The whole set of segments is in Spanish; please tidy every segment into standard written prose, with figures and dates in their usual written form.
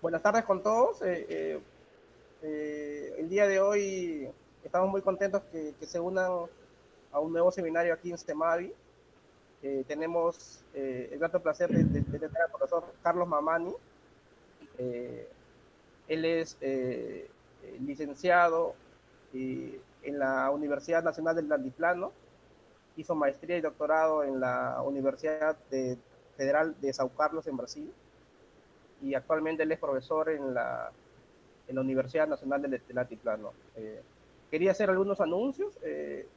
Buenas tardes con todos. El día de hoy estamos muy contentos que se unan a un nuevo seminario aquí en STEMAVI. Tenemos el grato placer de tener al profesor Carlos Mamani. Él es licenciado en la Universidad Nacional del Altiplano. Hizo maestría y doctorado en la Universidad Federal de São Carlos en Brasil. Y actualmente él es profesor en la Universidad Nacional del Altiplano. Quería hacer algunos anuncios.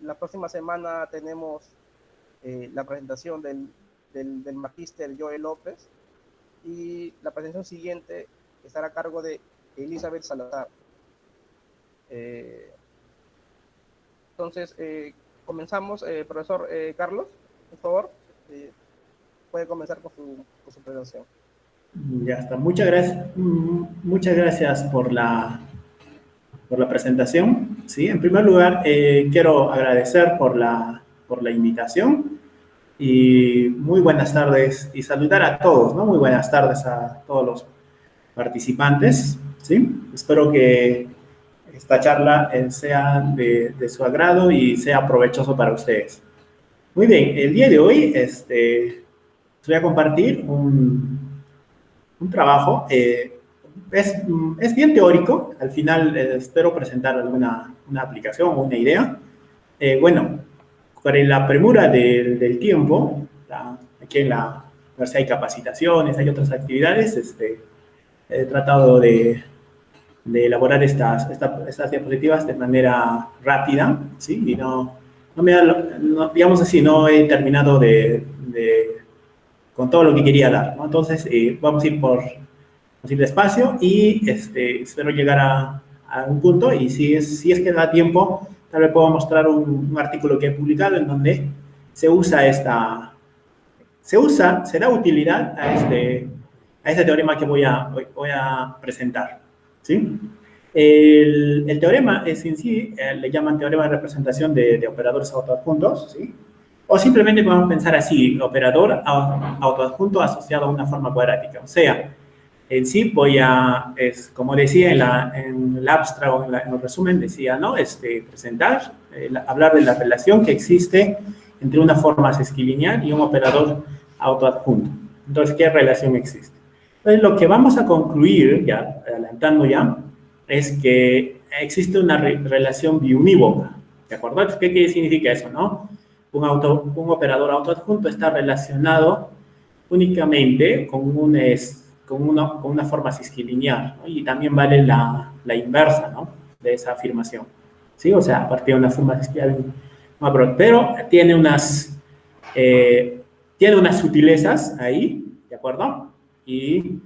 La próxima semana tenemos la presentación del magíster Joel López, y la presentación siguiente estará a cargo de Elizabeth Salazar. Entonces, comenzamos. Profesor Carlos, por favor, puede comenzar con su presentación. Ya está. Muchas gracias por la presentación. ¿Sí? En primer lugar, quiero agradecer por la invitación y muy buenas tardes y saludar a todos, ¿no? Muy buenas tardes a todos los participantes. ¿Sí? Espero que esta charla sea de su agrado y sea provechoso para ustedes. Muy bien, el día de hoy voy a compartir un trabajo, es bien teórico. Al final espero presentar una aplicación o una idea. Bueno, por la premura del tiempo, aquí en la universidad hay capacitaciones, hay otras actividades, he tratado de elaborar estas diapositivas de manera rápida, ¿sí? Y digamos así, no he terminado con todo lo que quería dar, ¿no? Entonces, vamos a ir despacio y espero llegar a un punto, y si es que da tiempo, tal vez puedo mostrar un artículo que he publicado en donde se da utilidad a este teorema que voy a presentar, ¿sí? El teorema es en sí, le llaman teorema de representación de operadores autoadjuntos, ¿sí? O simplemente podemos pensar así: operador autoadjunto asociado a una forma cuadrática. O sea, en sí como decía en el abstract o en el resumen, decía, ¿no? Presentar, hablar de la relación que existe entre una forma sesquilineal y un operador autoadjunto. Entonces, ¿qué relación existe? Entonces, lo que vamos a concluir, ya adelantando ya, es que existe una relación biunívoca, ¿de acuerdo? ¿Qué significa eso, no? Un operador autoadjunto está relacionado únicamente con una forma cisquilineal, ¿no? Y también vale la inversa, ¿no? De esa afirmación, ¿sí? O sea, a partir de una forma cisquilineal. Pero tiene unas sutilezas ahí, ¿de acuerdo? Y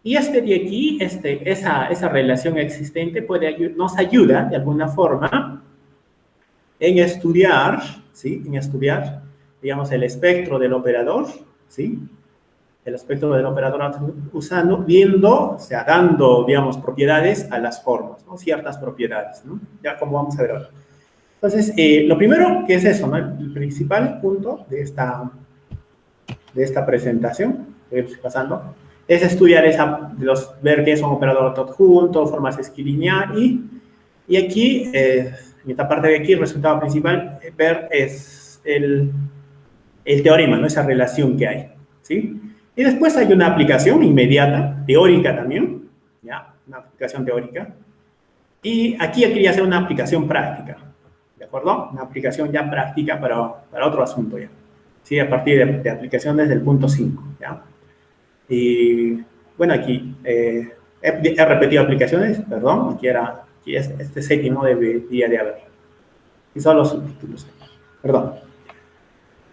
de aquí, esa relación existente nos ayuda de alguna forma en estudiar, ¿sí? Digamos, el espectro del operador, ¿sí? El espectro del operador dando, digamos, propiedades a las formas, ¿no? Ciertas propiedades, ¿no? Ya como vamos a ver ahora. Entonces, lo primero que es eso, ¿no? El principal punto de esta presentación, que estoy pasando, es estudiar ver qué es un operador autoadjunto, formas esquilineal, y aquí, en esta parte de aquí, el resultado principal, ver es el teorema, ¿no? Esa relación que hay, ¿sí? Y después hay una aplicación inmediata, teórica también, ¿ya? Una aplicación teórica. Y aquí yo quería hacer una aplicación práctica, ¿de acuerdo? Una aplicación ya práctica para otro asunto ya, ¿sí? A partir de aplicaciones del punto 5, ¿ya? Y bueno, aquí he repetido aplicaciones, perdón, aquí este séptimo debería de haber. Y son los subtítulos, perdón.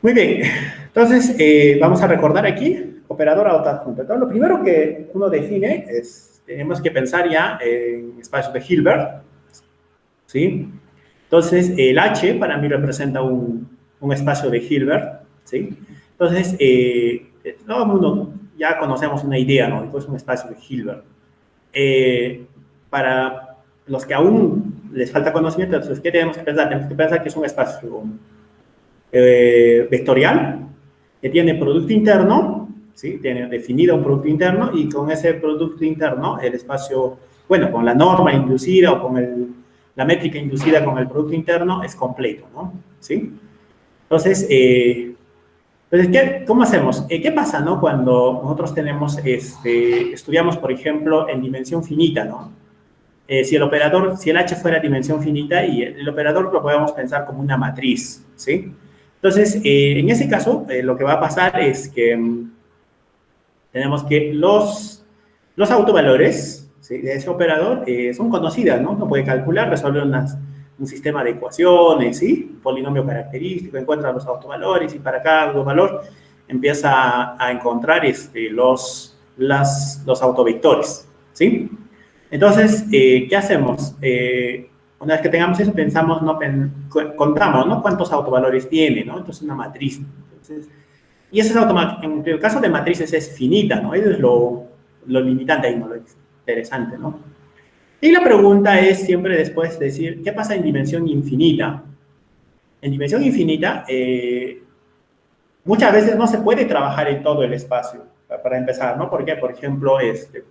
Muy bien, entonces vamos a recordar aquí, operador autoadjunto. Entonces, lo primero que uno define tenemos que pensar ya en espacios de Hilbert, ¿sí? Entonces, el H para mí representa un espacio de Hilbert, ¿sí? Entonces, todo el mundo ya conocemos una idea, ¿no? Pues un espacio de Hilbert. Para los que aún les falta conocimiento, entonces, ¿qué tenemos que pensar? Tenemos que pensar que es un espacio vectorial, que tiene producto interno ¿sí? Tiene definido un producto interno y con ese producto interno el espacio, bueno, con la norma inducida o con la métrica inducida con el producto interno es completo, ¿no? ¿Sí? Entonces, ¿cómo hacemos? ¿Qué pasa, no? Cuando nosotros tenemos, estudiamos, por ejemplo, en dimensión finita, ¿no? Si el H fuera dimensión finita y el operador lo podemos pensar como una matriz, ¿sí? Entonces, en ese caso, lo que va a pasar es que tenemos que los autovalores, ¿sí?, de ese operador son conocidas, ¿no? Uno puede calcular, resolver un sistema de ecuaciones, ¿sí? Polinomio característico, encuentra los autovalores y para cada valor empieza a encontrar los autovectores, ¿sí? Entonces, ¿qué hacemos? Una vez que tengamos eso, pensamos, ¿no? Contamos, ¿no? ¿Cuántos autovalores tiene, ¿no? Entonces, una matriz. Entonces, y ese es en el caso de matrices es finita, ¿no? Eso es lo limitante ahí, ¿no? Lo interesante, ¿no? Y la pregunta es siempre después decir, ¿qué pasa en dimensión infinita? En dimensión infinita, muchas veces no se puede trabajar en todo el espacio, para empezar, ¿no? ¿Por qué? Por ejemplo,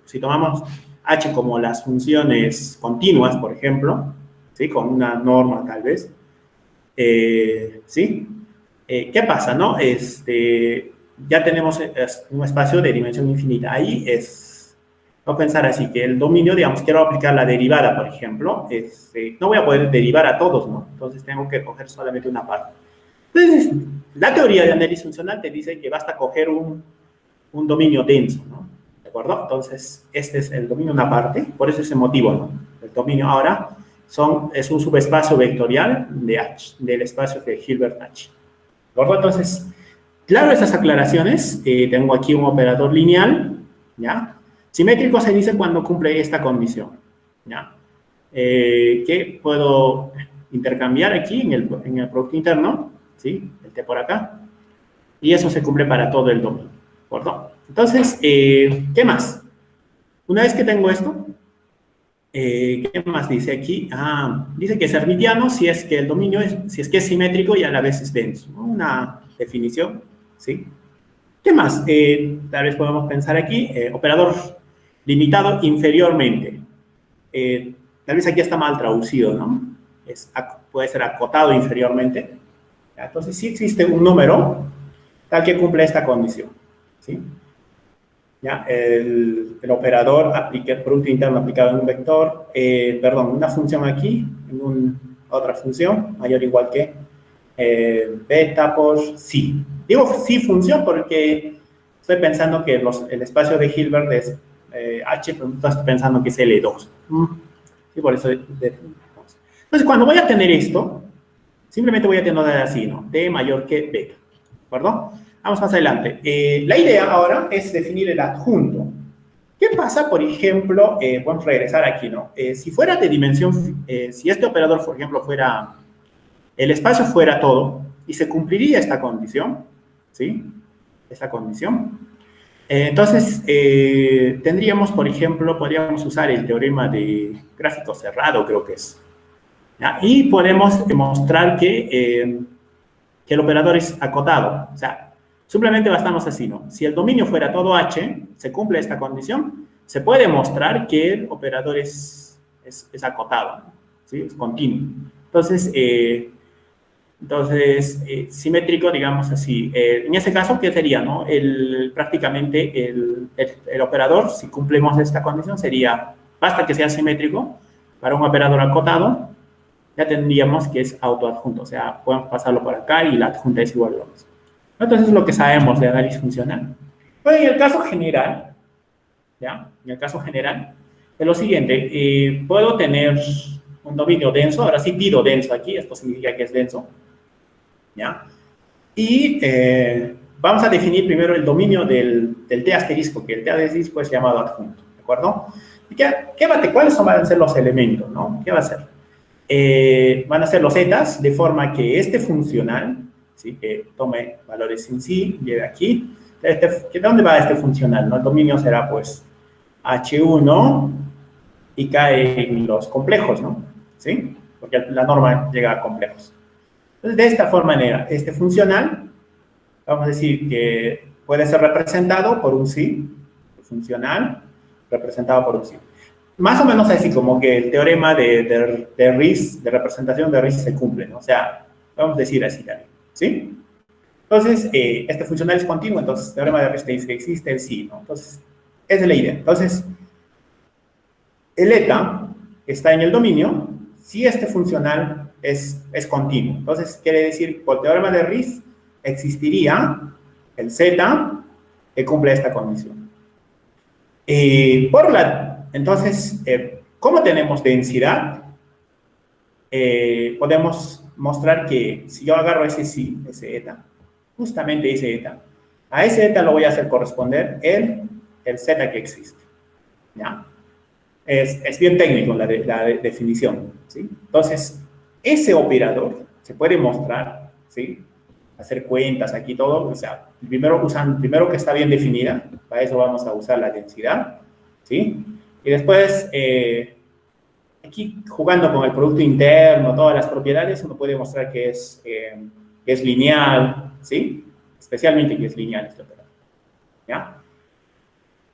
si tomamos H como las funciones continuas, por ejemplo, ¿sí? Con una norma tal vez, ¿sí? ¿Qué pasa, no? Ya tenemos un espacio de dimensión infinita. Ahí voy a pensar así, que el dominio, digamos, quiero aplicar la derivada, por ejemplo, no voy a poder derivar a todos, ¿no? Entonces tengo que coger solamente una parte. Entonces, la teoría de análisis funcional te dice que basta coger un dominio denso, ¿no? ¿De acuerdo? Entonces, este es el dominio una parte, por eso ese motivo, ¿no? El dominio ahora es un subespacio vectorial de H, del espacio de Hilbert H. ¿De acuerdo? Entonces, claro, esas aclaraciones, tengo aquí un operador lineal, ¿ya? Simétrico se dice cuando cumple esta condición, ¿ya? Que puedo intercambiar aquí en el producto interno, ¿sí? El T por acá, y eso se cumple para todo el dominio, ¿de acuerdo? Entonces, ¿qué más? Una vez que tengo esto, ¿qué más dice aquí? Dice que es hermitiano si es que el dominio si es que es simétrico y a la vez es denso, ¿no? Una definición, ¿sí? ¿Qué más? Tal vez podemos pensar aquí, operador limitado inferiormente. Tal vez aquí está mal traducido, ¿no? Puede ser acotado inferiormente. Entonces, sí existe un número tal que cumple esta condición, ¿sí? ¿Ya? El operador aplica el producto interno aplicado en un vector, una función aquí, en otra función, mayor o igual que beta por sí. Digo sí función porque estoy pensando que el espacio de Hilbert es H, pero estoy pensando que es L2. Y por eso... Entonces, cuando voy a tener esto, simplemente voy a tener así, ¿no? D mayor que beta, ¿de acuerdo? Vamos más adelante. La idea ahora es definir el adjunto. ¿Qué pasa, por ejemplo, vamos a regresar aquí, ¿no? Si fuera de dimensión, si este operador, por ejemplo, el espacio fuera todo, y se cumpliría esta condición, ¿sí? Esta condición. Entonces, tendríamos, por ejemplo, podríamos usar el teorema de gráfico cerrado, creo que es. ¿Ya? Y podemos demostrar que el operador es acotado. O sea, simplemente bastamos así, ¿no? Si el dominio fuera todo H, se cumple esta condición, se puede mostrar que el operador es acotado, ¿no? ¿Sí? Es continuo. Entonces, simétrico, digamos así. En ese caso, ¿qué sería, no? Prácticamente el operador, si cumplimos esta condición, basta que sea simétrico para un operador acotado, ya tendríamos que es autoadjunto, o sea, podemos pasarlo por acá y la adjunta es igual a lo mismo. Entonces, es lo que sabemos de análisis funcional. Pero en el caso general, ¿ya? En el caso general, es lo siguiente, puedo tener un dominio denso, ahora sí pido denso aquí, esto significa que es denso, ¿ya? Y vamos a definir primero el dominio del T asterisco, que el T asterisco es llamado adjunto, ¿de acuerdo? ¿Cuáles van a ser los elementos, no? ¿Qué va a ser? Van a ser los zetas, de forma que este funcional, ¿sí? Que tome valores en sí, lleve aquí. ¿De dónde va este funcional? ¿No? El dominio será, pues, H1 y cae en los complejos, ¿no? ¿Sí? Porque la norma llega a complejos. Entonces, de esta forma, este funcional, vamos a decir que puede ser representado por un sí, funcional, representado por un sí. Más o menos así como que el teorema de Riesz, de representación de Riesz se cumple, ¿no? O sea, vamos a decir así también, ¿sí? Entonces, este funcional es continuo, entonces el teorema de Riesz te dice que existe el sí, ¿no? Entonces, esa es la idea. Entonces, el eta está en el dominio si este funcional es continuo. Entonces, quiere decir, por el teorema de Riesz, existiría el z que cumple esta condición. Entonces, ¿cómo tenemos densidad? Podemos mostrar que si yo agarro ese sí, ese eta, justamente ese eta, a ese eta lo voy a hacer corresponder el z que existe, ¿ya? Es bien técnico la definición, ¿sí? Entonces, ese operador se puede mostrar, ¿sí? Hacer cuentas aquí todo, o sea, primero que está bien definida, para eso vamos a usar la densidad, ¿sí? Y después, aquí jugando con el producto interno, todas las propiedades, uno puede mostrar que es lineal, ¿sí? Especialmente que es lineal este operador, ¿ya?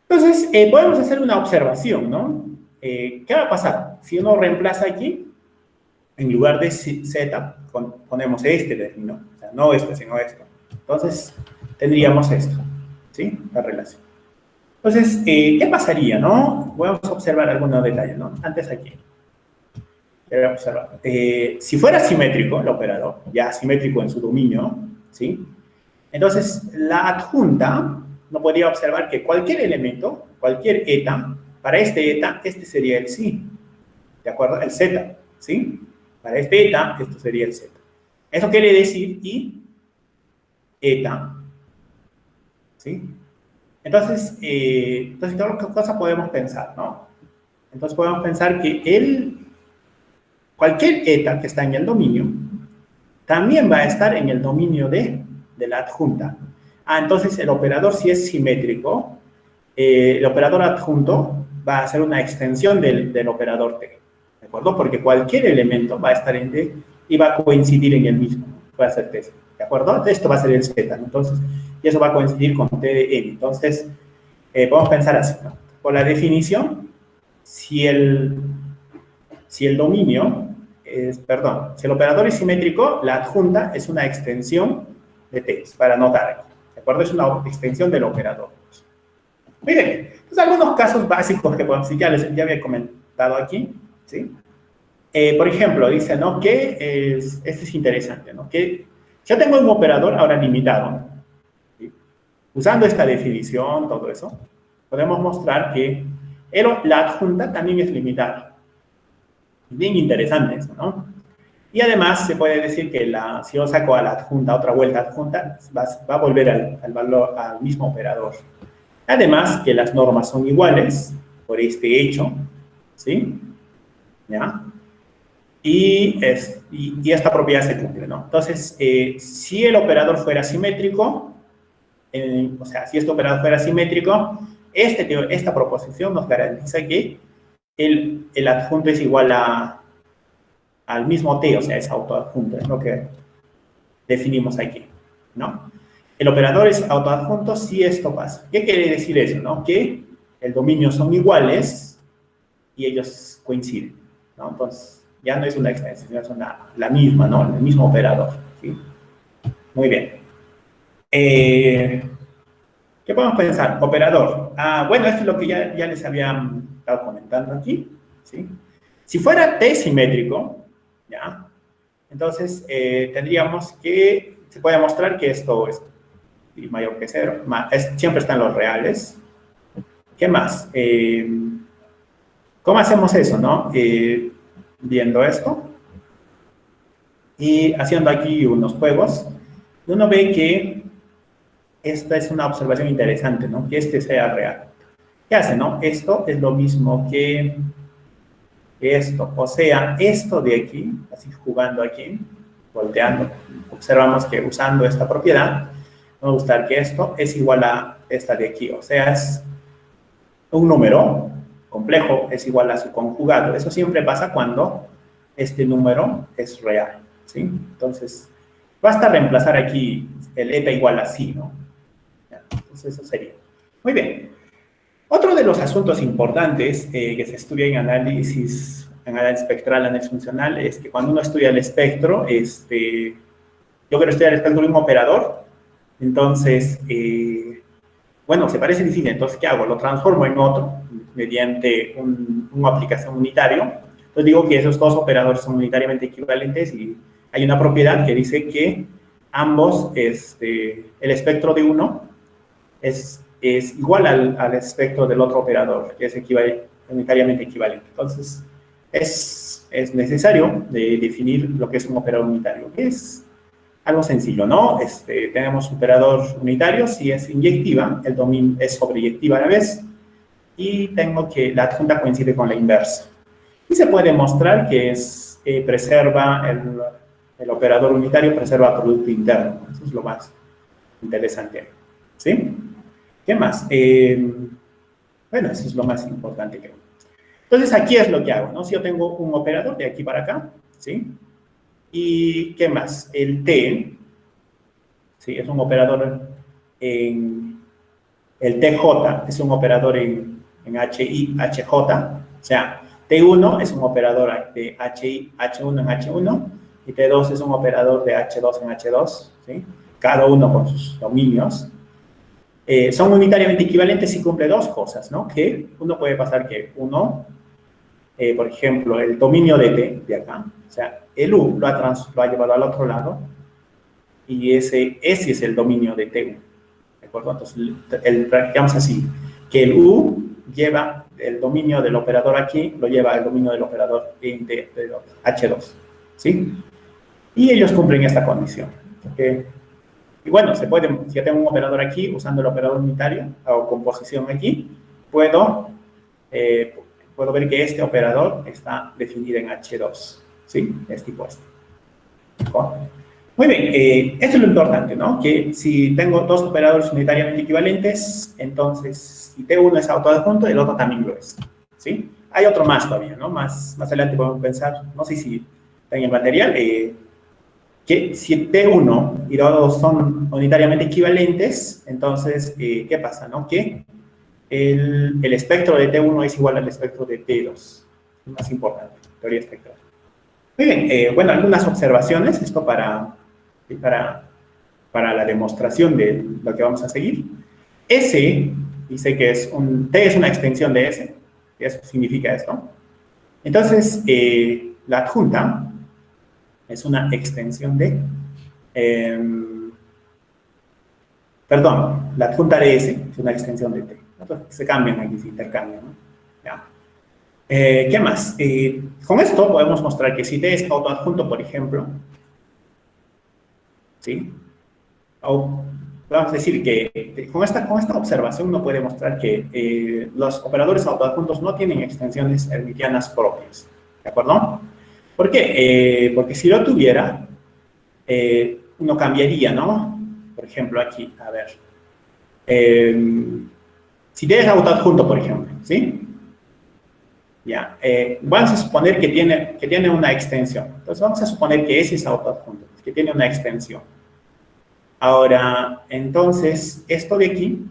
Entonces, podemos hacer una observación, ¿no? ¿Qué va a pasar? Si uno reemplaza aquí, en lugar de z, ponemos este término, o sea, no esto, sino esto. Entonces, tendríamos esto, ¿sí? La relación. Entonces, ¿qué pasaría, no? Vamos a observar algunos detalles, ¿no? Antes aquí. Observar. Si fuera simétrico el operador, ya simétrico en su dominio, ¿sí? Entonces, la adjunta no podría observar que cualquier elemento, cualquier eta, para este eta, este sería el sí, ¿de acuerdo? El z, ¿sí? Para este eta, esto sería el z. Eso quiere decir y eta, ¿sí? Entonces, ¿qué cosa podemos pensar, no? Entonces, podemos pensar que cualquier eta que está en el dominio, también va a estar en el dominio de la adjunta. Entonces, el operador, si es simétrico, el operador adjunto va a ser una extensión del operador T, ¿de acuerdo? Porque cualquier elemento va a estar en T y va a coincidir en el mismo, va a ser T, ¿de acuerdo? Esto va a ser el Z, ¿no? Entonces, y eso va a coincidir con T de N. Entonces, podemos pensar así, ¿no? Por la definición, si el dominio si el operador es simétrico, la adjunta es una extensión de T, para anotar aquí, ¿de acuerdo? Es una extensión del operador. Miren, pues algunos casos básicos que podemos, ya había comentado aquí, ¿sí? Por ejemplo, dice, ¿no? Que este es interesante, ¿no? Que yo tengo un operador ahora limitado, ¿sí? Usando esta definición, todo eso, podemos mostrar que la adjunta también es limitada. Bien interesante eso, ¿no? Y además se puede decir que si yo saco a la adjunta, otra vuelta adjunta, va a volver al mismo operador. Además que las normas son iguales por este hecho, ¿sí? ¿Ya? Y esta propiedad se cumple, ¿no? Entonces, si el operador fuera simétrico, o sea, si este operador fuera simétrico, esta proposición nos garantiza que el adjunto es igual al mismo T, o sea, es autoadjunto, es lo que definimos aquí, ¿no? El operador es autoadjunto si esto pasa. ¿Qué quiere decir eso, no? Que el dominio son iguales y ellos coinciden, ¿no? Entonces, ya no es una extensión, es la misma, ¿no? El mismo operador, ¿sí? Muy bien. ¿Qué podemos pensar? Operador. Bueno, esto es lo que ya les había estado comentando aquí, ¿sí? Si fuera T simétrico, ¿ya? Entonces, tendríamos que, se puede mostrar que esto es mayor que 0, siempre están los reales. ¿Qué más? ¿Cómo hacemos eso, no? Viendo esto y haciendo aquí unos juegos, uno ve que esta es una observación interesante, ¿no? Que este sea real. ¿Qué hace, no? Esto es lo mismo que esto, o sea, esto de aquí, así jugando aquí, volteando, observamos que usando esta propiedad, vamos a mostrar que esto es igual a esta de aquí, o sea, es un número complejo, es igual a su conjugado. Eso siempre pasa cuando este número es real, ¿sí? Entonces, basta reemplazar aquí el eta igual a sí, ¿no? Entonces, eso sería. Muy bien. Otro de los asuntos importantes que se estudia en análisis espectral, análisis funcional, es que cuando uno estudia el espectro, yo quiero estudiar el espectro de un operador, entonces, bueno, se parece distinto, entonces, ¿qué hago? Lo transformo en otro mediante una aplicación unitario. Entonces digo que esos dos operadores son unitariamente equivalentes y hay una propiedad que dice que ambos, el espectro de uno es igual al espectro del otro operador, que es unitariamente equivalente. Entonces, es necesario definir lo que es un operador unitario, que es algo sencillo, ¿no? Tenemos un operador unitario, si es inyectiva, el dominio es sobreyectiva a la vez, y tengo que la adjunta coincide con la inversa. Y se puede mostrar que preserva el operador unitario, preserva el producto interno. Eso es lo más interesante. ¿Sí? ¿Qué más? Bueno, eso es lo más importante que... Entonces, aquí es lo que hago, ¿no? Si yo tengo un operador de aquí para acá, ¿sí? ¿Y qué más? El T, ¿sí? Es un operador en... El TJ es un operador en HJ, o sea, T1 es un operador de H1 en H1, y T2 es un operador de H2 en H2, ¿sí? Cada uno con sus dominios. Son unitariamente equivalentes si cumple dos cosas, ¿no? Que uno puede pasar que por ejemplo, el dominio de T, de acá, o sea, el U lo ha llevado al otro lado, y ese es el dominio de T1, ¿de acuerdo? Entonces, digamos así, que el U lleva el dominio del operador aquí, lo lleva al dominio del operador de H2, ¿sí? Y ellos cumplen esta condición, ¿ok? Y bueno, si yo tengo un operador aquí, usando el operador unitario, o composición aquí, puedo ver que este operador está definido en H2, ¿sí? Es tipo este. Muy bien, esto es lo importante, ¿no? Que si tengo dos operadores unitariamente equivalentes, entonces, si T1 es autoadjunto, el otro también lo es, ¿sí? Hay otro más todavía, ¿no? Más adelante podemos pensar, no sé si en el material, que si T1 y T2 son unitariamente equivalentes, entonces, ¿qué pasa, no? Que el espectro de T1 es igual al espectro de T2. Es más importante, teoría espectral. Muy bien, bueno, algunas observaciones, esto para la demostración de lo que vamos a seguir. S dice que T es una extensión de S, que eso significa esto. Entonces, la adjunta es una extensión de... perdón, la adjunta de S es una extensión de T. Entonces, se cambian aquí, se intercambian, ¿no? Ya. ¿Qué más? Con esto podemos mostrar que si T es autoadjunto, por ejemplo, ¿sí? O vamos a decir que con esta observación uno puede mostrar que los operadores autoadjuntos no tienen extensiones hermitianas propias, ¿de acuerdo? ¿Por qué? Porque si lo tuviera, uno cambiaría, ¿no? Por ejemplo, aquí, a ver. Si T es autoadjunto, por ejemplo, ¿sí? Ya, vamos a suponer que tiene una extensión. Entonces, vamos a suponer que ese es autoadjunto, que tiene una extensión. Ahora, entonces, esto de aquí,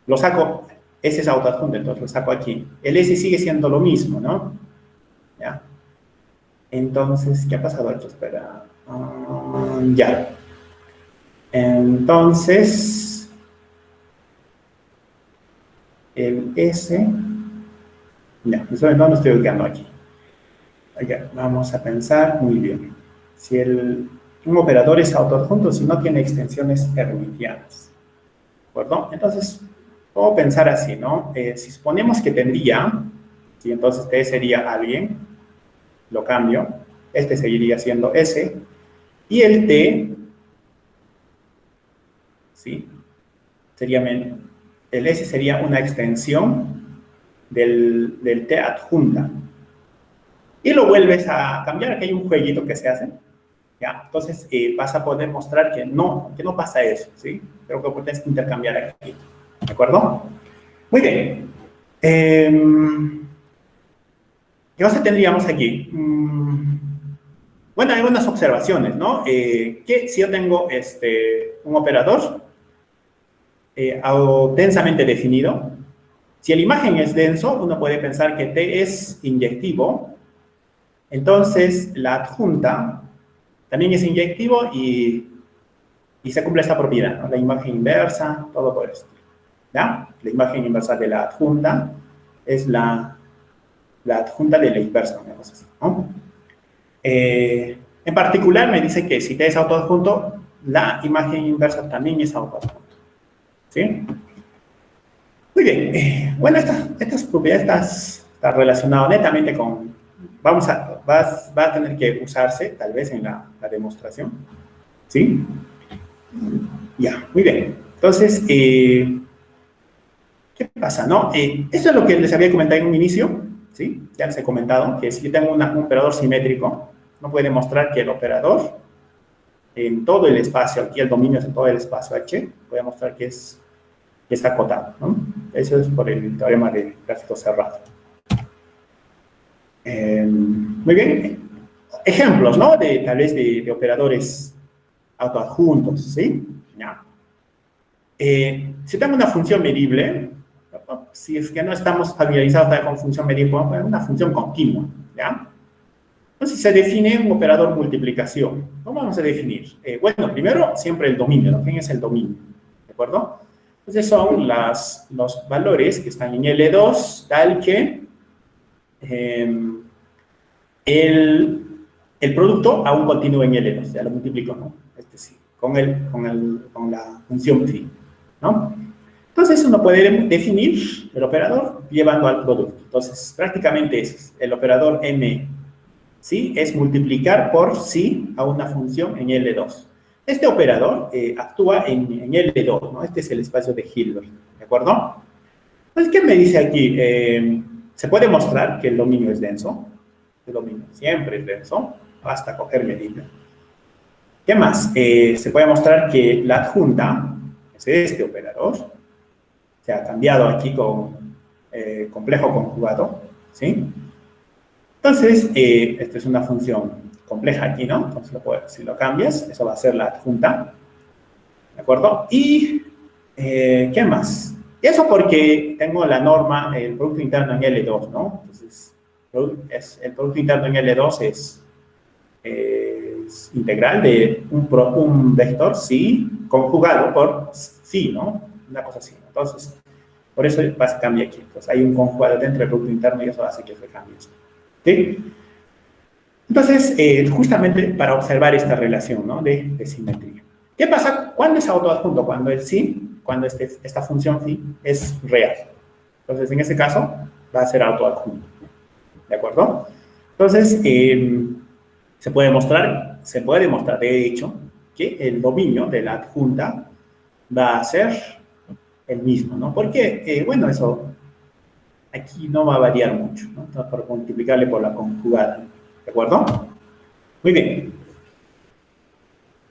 lo saco, ese es autoadjunto, entonces lo saco aquí. El S sigue siendo lo mismo, ¿no? Ya. Entonces, ¿qué ha pasado aquí? Espera. Ya. Entonces, el S... Ya, no me estoy ubicando aquí. Ya, vamos a pensar muy bien. Si un operador es autoadjunto, si no tiene extensiones hermitianas. ¿De acuerdo? Entonces, puedo pensar así, ¿no? Si suponemos que tendría, ¿sí? Entonces T sería alguien, lo cambio, este seguiría siendo S, y el T, ¿sí? El S sería una extensión del T adjunta. Y lo vuelves a cambiar, aquí hay un jueguito que se hace. ¿Ya? Entonces, vas a poder mostrar que no pasa eso, ¿sí? Pero que puedes intercambiar aquí, ¿de acuerdo? Muy bien. ¿Qué cosa tendríamos aquí? Bueno, hay unas observaciones, ¿no? Que si yo tengo un operador, o densamente definido. Si la imagen es denso, uno puede pensar que T es inyectivo. Entonces, la adjunta también es inyectivo y se cumple esta propiedad, ¿no? La imagen inversa, todo por esto. ¿Ya? La imagen inversa de la adjunta es la adjunta de la inversa, una cosa así, ¿no? En particular, me dice que si T es autoadjunto, la imagen inversa también es autoadjunto. ¿Sí? Muy bien. Bueno, estas propiedades están relacionadas netamente con... va a tener que usarse, tal vez, en la demostración. ¿Sí? Ya, muy bien. Entonces, ¿qué pasa, no? Esto es lo que les había comentado en un inicio, ¿sí? Ya les he comentado que si yo tengo un operador simétrico, no puede demostrar que el operador en todo el espacio, aquí el dominio es en todo el espacio H, voy a mostrar que está acotado, ¿no? Eso es por el teorema de gráfico cerrado. Muy bien. Ejemplos, ¿no? Tal vez de operadores autoadjuntos, ¿sí? Ya. Si tengo una función medible, si es que no estamos familiarizados con función medible, una función continua, ¿ya? Entonces se define un operador multiplicación. ¿Cómo vamos a definir? Bueno, primero siempre el dominio, ¿no? ¿Quién es el dominio? ¿De acuerdo? Entonces son los valores que están en L2, tal que el producto aún continúa en L2, ya lo multiplico, ¿no? Este sí, con la función phi, ¿no? Entonces uno puede definir el operador llevando al producto. Entonces prácticamente es el operador M, ¿sí? Es multiplicar por sí a una función en L2. Este operador actúa en L2, ¿no? Este es el espacio de Hilbert, ¿de acuerdo? Entonces, ¿qué me dice aquí? Se puede mostrar que el dominio es denso. El dominio siempre es denso, basta coger medida. ¿Qué más? Se puede mostrar que la adjunta es este operador. Se ha cambiado aquí con complejo conjugado, ¿sí? Entonces, esta es una función compleja aquí, ¿no? Entonces, si lo cambias, eso va a ser la adjunta, ¿de acuerdo? Y, ¿qué más? Eso porque tengo la norma, el producto interno en L2, ¿no? Entonces, el producto interno en L2 es integral de un vector sí conjugado por sí, ¿no? Una cosa así. Entonces, por eso se cambia aquí. Entonces, hay un conjugado dentro del producto interno y eso hace que se cambie esto. ¿Sí? Entonces, justamente para observar esta relación, ¿no? de simetría. ¿Qué pasa cuando es autoadjunto? Cuando el sí, cuando esta función phi es real. Entonces, en este caso, va a ser autoadjunto. ¿De acuerdo? Entonces, se puede demostrar, de hecho, que el dominio de la adjunta va a ser el mismo, ¿no? Porque, bueno, eso aquí no va a variar mucho, ¿no? Entonces, por multiplicarle por la conjugada, ¿de acuerdo? Muy bien.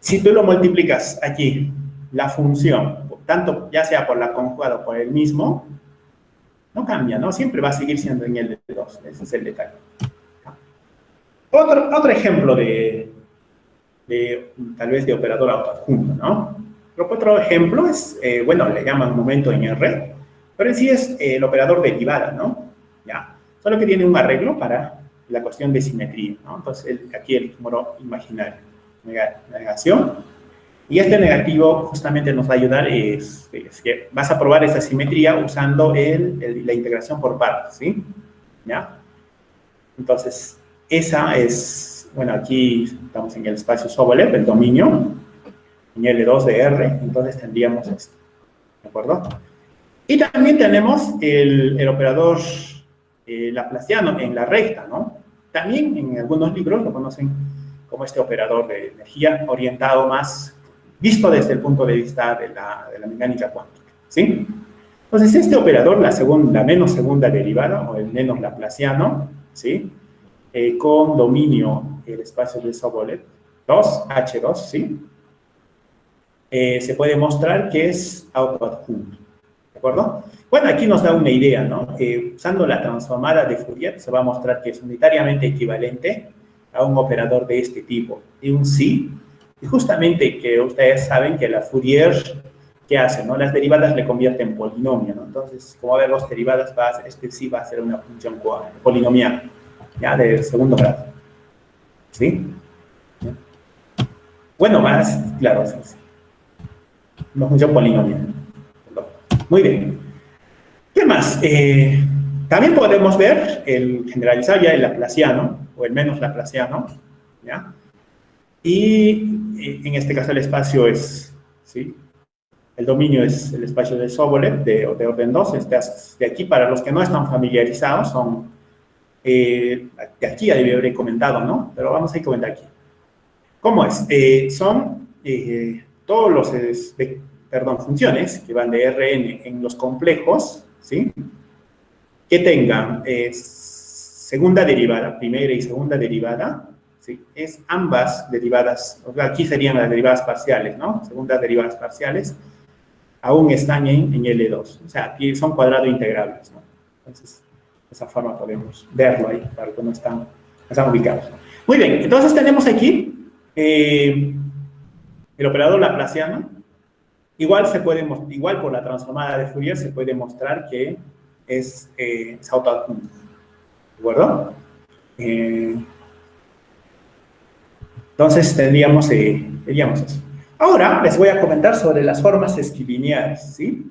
Si tú lo multiplicas aquí, la función, tanto ya sea por la conjugada o por el mismo, no cambia, ¿no? Siempre va a seguir siendo en L2, ese es el detalle. Otro ejemplo tal vez de operador autoadjunto, ¿no? Otro ejemplo es, bueno, le llaman momento en R, pero en sí es el operador derivada, ¿no? Ya, solo que tiene un arreglo para la cuestión de simetría, ¿no? Entonces, aquí el número imaginario, negación, y este negativo justamente nos va a ayudar, es que vas a probar esa simetría usando la integración por partes, ¿sí? ¿Ya? Entonces, esa es, bueno, aquí estamos en el espacio Sobolev, el dominio, en L2 de R, entonces tendríamos esto, ¿de acuerdo? Y también tenemos el operador laplaciano en la recta, ¿no? También en algunos libros lo conocen como este operador de energía orientado más, visto desde el punto de vista de la mecánica cuántica, ¿sí? Entonces, este operador, la menos segunda derivada, o el menos laplaciano, ¿sí? Con dominio el espacio de Sobolev, 2H2, ¿sí? Se puede mostrar que es autoadjunto, ¿de acuerdo? Bueno, aquí nos da una idea, ¿no? Usando la transformada de Fourier se va a mostrar que es unitariamente equivalente a un operador de este tipo, y un sí, y justamente que ustedes saben que la Fourier ¿qué hace? ¿No? Las derivadas le convierte en polinomio, ¿no? Entonces, como ver dos derivadas, este sí va a ser una función polinomial, ¿ya? De segundo grado, ¿sí? Bueno, más, claro, sí, sí. Una función polinomial. Muy bien. ¿Qué más? También podemos ver el generalizado ya el laplaciano, o el menos laplaciano, ¿ya? Y en este caso el espacio es, ¿sí? El dominio es el espacio de Sobolev de orden 2. De aquí, para los que no están familiarizados, son, de aquí ya debí haber comentado, ¿no? Pero vamos a comentar aquí. ¿Cómo es? Son todos los, funciones que van de Rn en los complejos, ¿sí? Que tengan segunda derivada, primera y segunda derivada, ¿sí? Es ambas derivadas, aquí serían las derivadas parciales, ¿no? Segundas derivadas parciales, aún están en L2. O sea, aquí son cuadrado integrables, ¿no? Entonces, de esa forma podemos verlo ahí, para que no están ubicados. Muy bien, entonces tenemos aquí el operador laplaciano. Igual por la transformada de Fourier se puede mostrar que es autoadjunto. ¿De acuerdo? Entonces tendríamos eso. Ahora les voy a comentar sobre las formas esquilineares, ¿sí?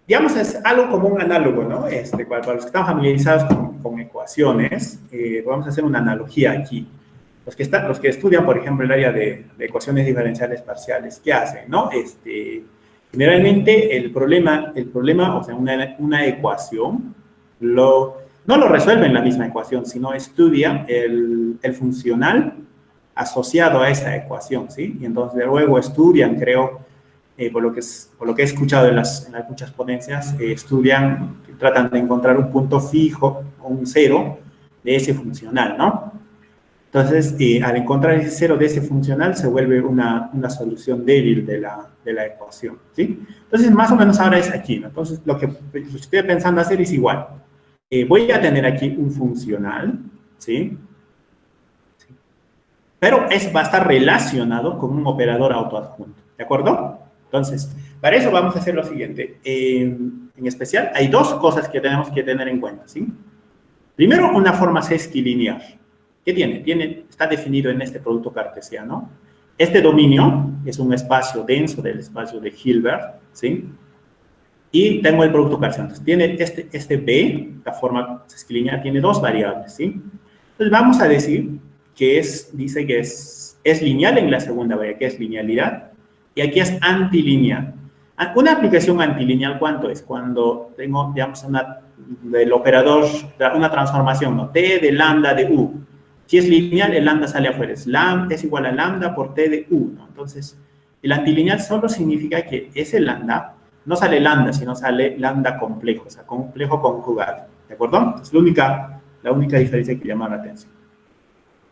Digamos, es algo como un análogo, ¿no? Para los que están familiarizados con ecuaciones, vamos a hacer una analogía aquí. Los que estudian, por ejemplo, el área de ecuaciones diferenciales parciales, ¿qué hacen, no? Generalmente el problema, o sea, una ecuación, no lo resuelve en la misma ecuación, sino estudia el funcional asociado a esa ecuación, ¿sí? Y entonces luego estudian, creo, por lo que he escuchado en muchas ponencias, tratan de encontrar un punto fijo, un cero de ese funcional, ¿no? Entonces, al encontrar ese cero de ese funcional, se vuelve una solución débil de la ecuación, ¿sí? Entonces, más o menos ahora es aquí, ¿no? Entonces, lo que estoy pensando hacer es igual. Voy a tener aquí un funcional, ¿sí? Pero va a estar relacionado con un operador autoadjunto, ¿de acuerdo? Entonces, para eso vamos a hacer lo siguiente. En especial, hay dos cosas que tenemos que tener en cuenta, ¿sí? Primero, una forma sesquilinear. ¿Qué tiene? Está definido en este producto cartesiano. Este dominio es un espacio denso del espacio de Hilbert, ¿sí? Y tengo el producto cartesiano. Entonces, tiene este B, la forma sesquilinear, tiene dos variables, ¿sí? Entonces, vamos a decir que dice que es lineal en la segunda variable, que es linealidad, y aquí es antilineal. Una aplicación antilineal, ¿cuánto es? Cuando tengo, digamos, del operador, una transformación, ¿no? T de lambda de U. Si es lineal, el lambda sale afuera. Es igual a lambda por T de U, ¿no? Entonces, el antilineal solo significa que ese lambda, no sale lambda, sino sale lambda complejo, o sea, complejo conjugado, ¿de acuerdo? Es la única diferencia que llama la atención.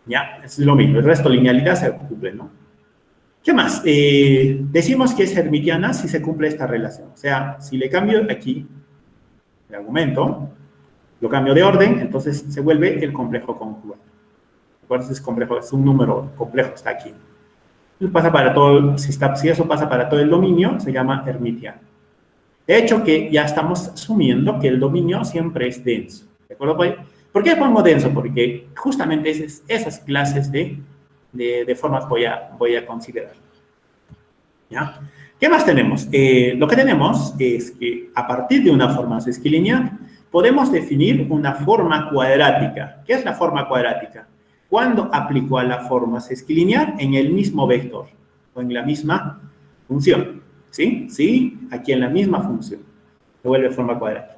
Ya, es lo mismo. El resto, linealidad, se cumple, ¿no? ¿Qué más? Decimos que es hermitiana si se cumple esta relación. O sea, si le cambio aquí el argumento, lo cambio de orden, entonces se vuelve el complejo conjugado. Entonces, es un número complejo, está aquí. Pasa para todo, si eso pasa para todo el dominio, se llama hermitiano. De hecho, que ya estamos asumiendo que el dominio siempre es denso. ¿De acuerdo? ¿Por qué pongo denso? Porque justamente esas clases de formas voy a considerar. ¿Ya? ¿Qué más tenemos? Lo que tenemos es que a partir de una forma sesquilineal podemos definir una forma cuadrática. ¿Qué es la forma cuadrática? Cuando aplico a la forma sesquilineal en el mismo vector o en la misma función. ¿Sí? Sí, aquí en la misma función. Se vuelve forma cuadrática.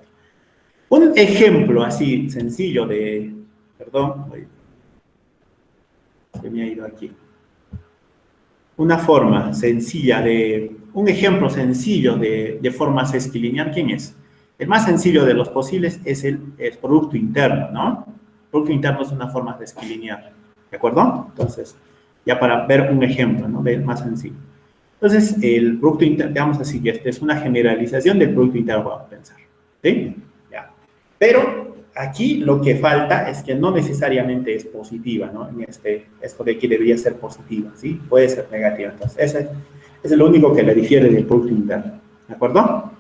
Un ejemplo así sencillo perdón, se me ha ido aquí. Un ejemplo sencillo de forma sesquilineal, ¿quién es? El más sencillo de los posibles es el producto interno, ¿no? El producto interno es una forma sesquilineal, ¿de acuerdo? Entonces, ya para ver un ejemplo, ¿no? Más sencillo. Entonces, el producto interno, digamos así, que esta es una generalización del producto interno, vamos a pensar, ¿sí? Ya. Pero aquí lo que falta es que no necesariamente es positiva, ¿no? Esto de aquí debería ser positiva, ¿sí? Puede ser negativa. Entonces, Es lo único que le difiere del producto interno. ¿De acuerdo?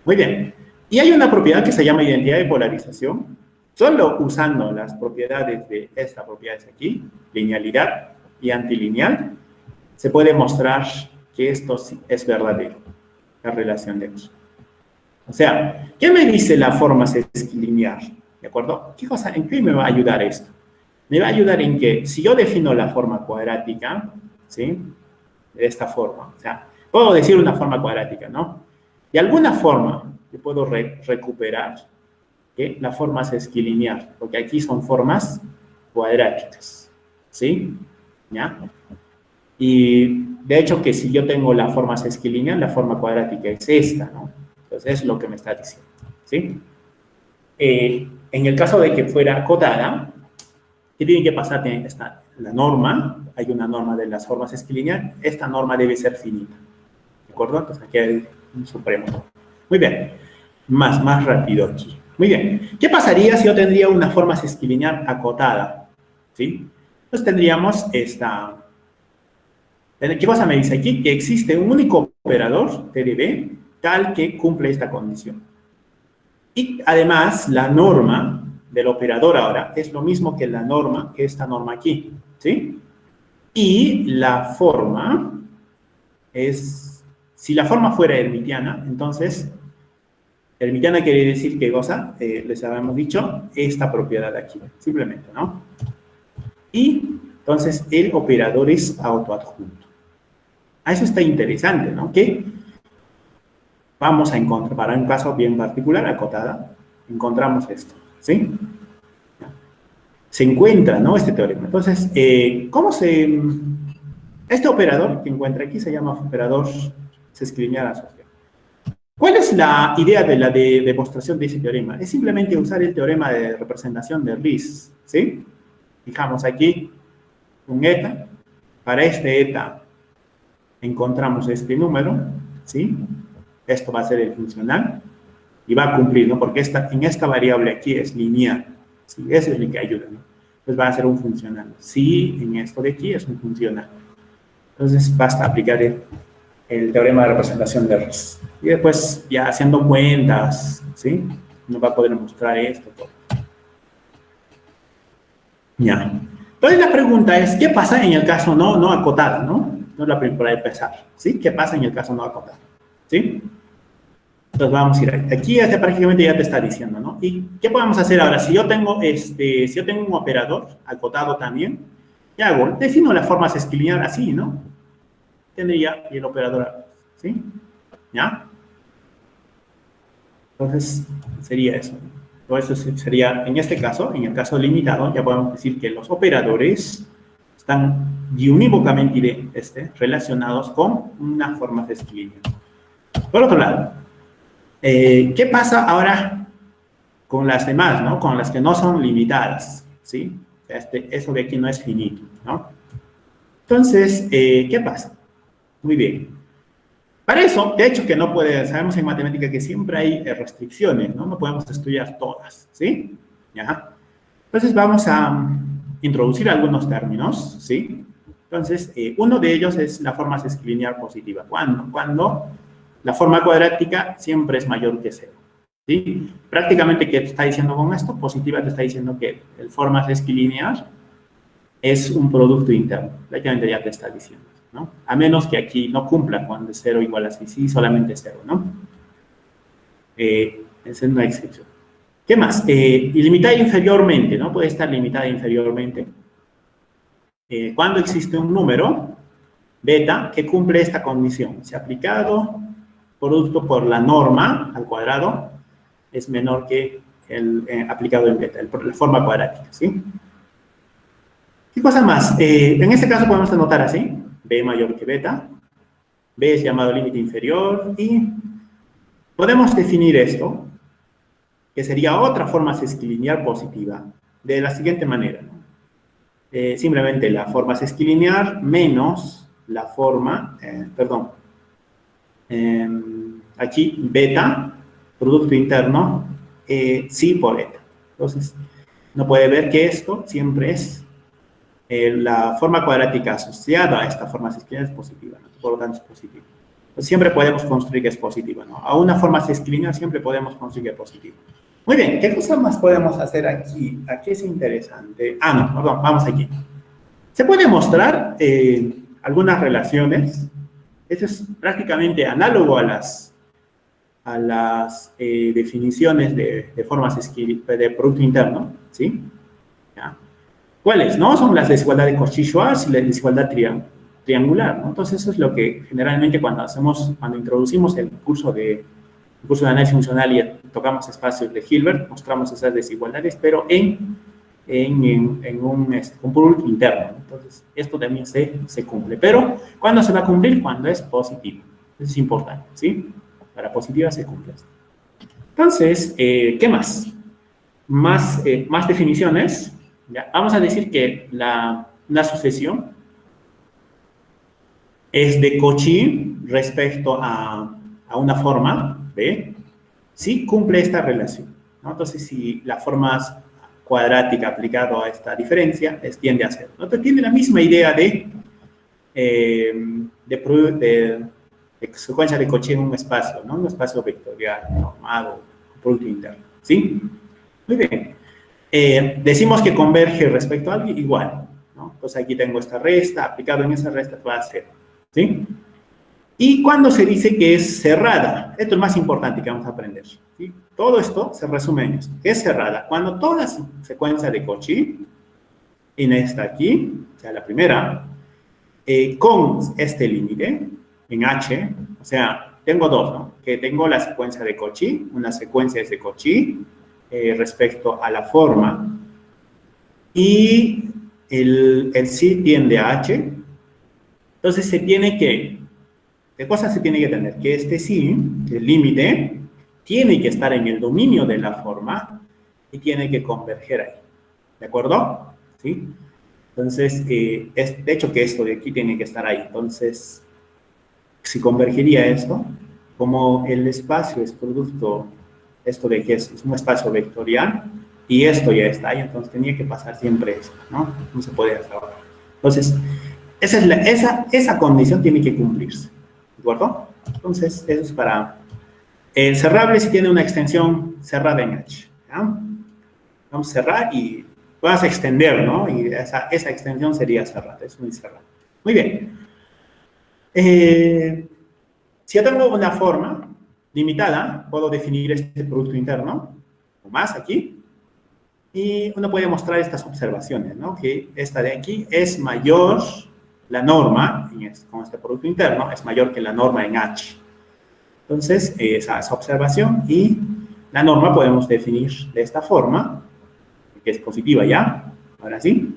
Muy bien. Y hay una propiedad que se llama identidad de polarización. Solo usando las propiedades de esta propiedad aquí, linealidad y antilineal, se puede mostrar que esto es verdadero, la relación de aquí. O sea, ¿qué me dice la forma sesquilineal? ¿De acuerdo? ¿En qué me va a ayudar esto? Me va a ayudar en que si yo defino la forma cuadrática, ¿sí? De esta forma, o sea, puedo decir una forma cuadrática, ¿no? De alguna forma, yo puedo recuperar ¿qué? La forma sesquilineal, porque aquí son formas cuadráticas, ¿sí? ¿Ya? Y de hecho que si yo tengo la forma sesquilineal, la forma cuadrática es esta, ¿no? Entonces es lo que me está diciendo, ¿sí? En el caso de que fuera acotada, ¿qué tiene que pasar? La norma, hay una norma de las formas sesquilineales, esta norma debe ser finita, ¿de acuerdo? Entonces aquí hay un supremo. Muy bien, más rápido aquí. Muy bien, ¿qué pasaría si yo tendría una forma sesquilineal acotada? ¿Sí? Pues tendríamos esta... ¿Qué cosa me dice aquí? Que existe un único operador, TDB, tal que cumple esta condición. Y además, la norma del operador ahora es lo mismo que la norma, que esta norma aquí, ¿sí? Y la forma es, si la forma fuera hermitiana, entonces, hermitiana quiere decir ¿qué cosa? Les habíamos dicho, esta propiedad de aquí, simplemente, ¿no? Y, entonces, el operador es autoadjunto. A eso está interesante, ¿no? Que vamos a encontrar, para un caso bien particular, acotada, encontramos esto, ¿sí? Se encuentra, ¿no? Este teorema. Entonces, ¿cómo se...? Este operador que encuentra aquí se llama operador sesquilineal asociado. ¿Cuál es la idea de la demostración de ese teorema? Es simplemente usar el teorema de representación de Riesz, ¿sí? Fijamos aquí un eta. Para este eta encontramos este número, ¿sí? Esto va a ser el funcional y va a cumplir, ¿no? Porque en esta variable aquí es lineal, ¿sí? Eso es lo que ayuda, ¿no? Entonces va a ser un funcional. Sí, en esto de aquí es un funcional. Entonces basta aplicar el teorema de representación de Riesz. Y después, ya haciendo cuentas, ¿sí? Nos va a poder mostrar esto. Todo. Ya. Entonces la pregunta es, ¿qué pasa en el caso no acotado, no? No es la primera para empezar, ¿sí? ¿Qué pasa en el caso no acotado? ¿Sí? Entonces vamos a ir ahí. Aquí prácticamente ya te está diciendo, ¿no? ¿Y qué podemos hacer ahora? Si yo tengo un operador acotado también, ¿qué hago? Defino la forma sesquilineal así, ¿no? Tendría el operador, ¿sí? ¿Ya? Entonces sería eso. Entonces sería, en este caso, en el caso limitado, ya podemos decir que los operadores están unívocamente relacionados con una forma sesquilineal. Por otro lado, ¿qué pasa ahora con las demás, ¿no? Con las que no son limitadas, ¿sí? Eso de aquí no es finito, ¿no? Entonces, ¿qué pasa? Muy bien. Para eso, de hecho que no puede, sabemos en matemática que siempre hay restricciones, ¿no? No podemos estudiar todas, ¿sí? ¿Ya? Entonces vamos a introducir algunos términos, ¿sí? Entonces, uno de ellos es la forma sesquilineal positiva. ¿Cuándo? Cuando la forma cuadrática siempre es mayor que cero, ¿sí? Prácticamente, ¿qué te está diciendo con esto? Positiva te está diciendo que el forma sesquilineal es un producto interno. Prácticamente ya te está diciendo, ¿no? A menos que aquí no cumpla cuando es 0 igual a 6, sí, solamente 0, ¿no? Esa es una excepción. ¿Qué más? Ilimitada inferiormente, ¿no? Puede estar limitada inferiormente. Cuando existe un número, beta, que cumple esta condición. Si aplicado, producto por la norma al cuadrado, es menor que el aplicado en beta, la forma cuadrática, ¿sí? ¿Qué cosa más? En este caso podemos anotar así, b mayor que beta, b es llamado límite inferior y podemos definir esto, que sería otra forma sesquilineal positiva, de la siguiente manera, ¿no? Simplemente la forma sesquilineal menos la forma, aquí beta, producto interno, sí por eta. Entonces, no puede ver que esto siempre es la forma cuadrática asociada a esta forma sesquilineal es positiva, ¿no? Por lo tanto es positiva. Pues siempre podemos construir que es positiva, ¿no? A una forma sesquilineal siempre podemos construir que es positiva. Muy bien, ¿qué cosa más podemos hacer aquí? Aquí es interesante. Ah, no, perdón, vamos aquí. Se puede mostrar algunas relaciones. Esto es prácticamente análogo a las definiciones de formas de producto interno, ¿sí? ¿Ya? ¿Cuáles? ¿No? Son las desigualdades de Cauchy-Schwarz y la desigualdad triangular, ¿no? Entonces, eso es lo que generalmente cuando introducimos el curso de análisis funcional y tocamos espacios de Hilbert, mostramos esas desigualdades, pero en un producto interno. Entonces, esto también se cumple. Pero, ¿cuándo se va a cumplir? Cuando es positivo. Eso es importante, ¿sí? Para positiva se cumple esto. Entonces, ¿qué más? Más definiciones. ¿Ya? Vamos a decir que una sucesión es de Cauchy respecto a una forma, ¿ve? Sí cumple esta relación, ¿no? Entonces, si la forma cuadrática aplicado a esta diferencia tiende a ser, ¿no? Entonces, tiene la misma idea de secuencia de Cauchy en un espacio, ¿no? Un espacio vectorial, normado, producto interno, ¿sí? Muy bien. Decimos que converge respecto a algo igual, ¿no? Entonces, aquí tengo esta resta, aplicado en esa resta va a ser, ¿sí? Y cuando se dice que es cerrada, esto es más importante que vamos a aprender, ¿sí? Todo esto se resume en esto, que es cerrada. Cuando toda la secuencia de Cauchy, en esta aquí, o sea, la primera, con este límite, en H, o sea, tengo dos, ¿no? Que tengo la secuencia de Cauchy, una secuencia es de Cauchy respecto a la forma, y el sí tiende a H, entonces se tiene que, ¿qué cosa se tiene que tener? Que este sí, el límite, tiene que estar en el dominio de la forma y tiene que converger ahí, ¿de acuerdo? ¿Sí? Entonces, de hecho que esto de aquí tiene que estar ahí. Entonces, si convergería esto, como el espacio es producto, esto de que es un espacio vectorial, y esto ya está ahí, entonces tenía que pasar siempre esto, ¿no? No se podía hacer ahora. Entonces, esa condición tiene que cumplirse, ¿de acuerdo? Entonces, eso es para... El cerrable si tiene una extensión cerrada en H, ¿ya? Vamos a cerrar y vas a extender, ¿no? Y esa extensión sería cerrada, es muy cerrada. Muy bien. Si yo tengo una forma limitada, puedo definir este producto interno, o más aquí, y uno puede mostrar estas observaciones, ¿no? Que esta de aquí es mayor, la norma, con este producto interno, es mayor que la norma en H. Entonces, esa observación y la norma podemos definir de esta forma, que es positiva ya, ahora sí.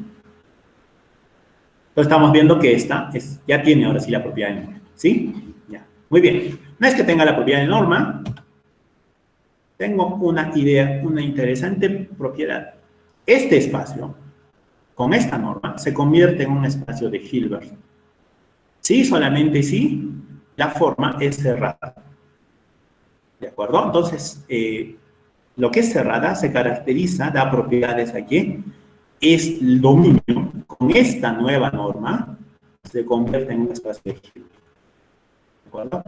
Entonces estamos viendo que esta ya tiene ahora sí la propiedad de norma, ¿sí? Ya, muy bien. No es que tenga la propiedad de norma, tengo una idea, una interesante propiedad. Este espacio, con esta norma, se convierte en un espacio de Hilbert. Sí, solamente si la forma es cerrada. ¿De acuerdo? Entonces, lo que es cerrada se caracteriza, da propiedades aquí, es el dominio, con esta nueva norma, se convierte en un espacio de Hilbert. ¿De acuerdo?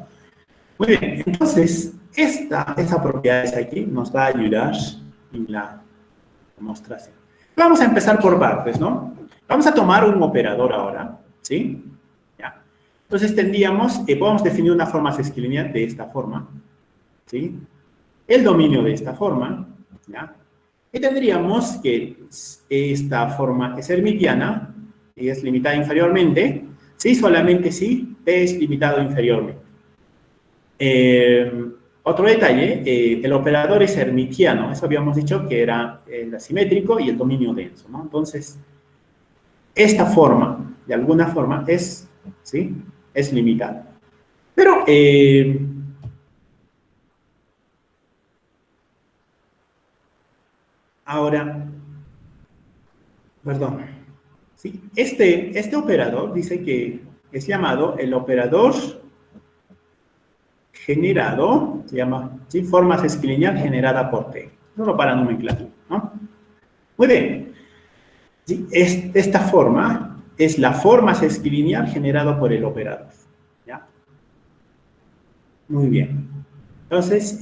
Muy bien, entonces, esa propiedad aquí nos va a ayudar en la demostración. Vamos a empezar por partes, ¿no? Vamos a tomar un operador ahora, ¿sí? Ya. Entonces tendríamos, podemos definir una forma sesquilineal de esta forma, ¿sí? El dominio de esta forma, ¿ya? Y tendríamos que esta forma es hermitiana y es limitada inferiormente, ¿sí? Solamente si P es limitado inferiormente. Otro detalle, el operador es hermitiano, eso habíamos dicho que era el asimétrico y el dominio denso, ¿no? Entonces, esta forma, de alguna forma, es limitada. Pero, ahora, perdón, ¿sí? Este operador dice que es llamado el operador generado, se llama, ¿sí? Forma sesquilineal generada por T, solo para nomenclatura, ¿no? Muy bien. ¿Sí? Esta forma es la forma sesquilineal generada por el operador. ¿Ya? Muy bien. Entonces,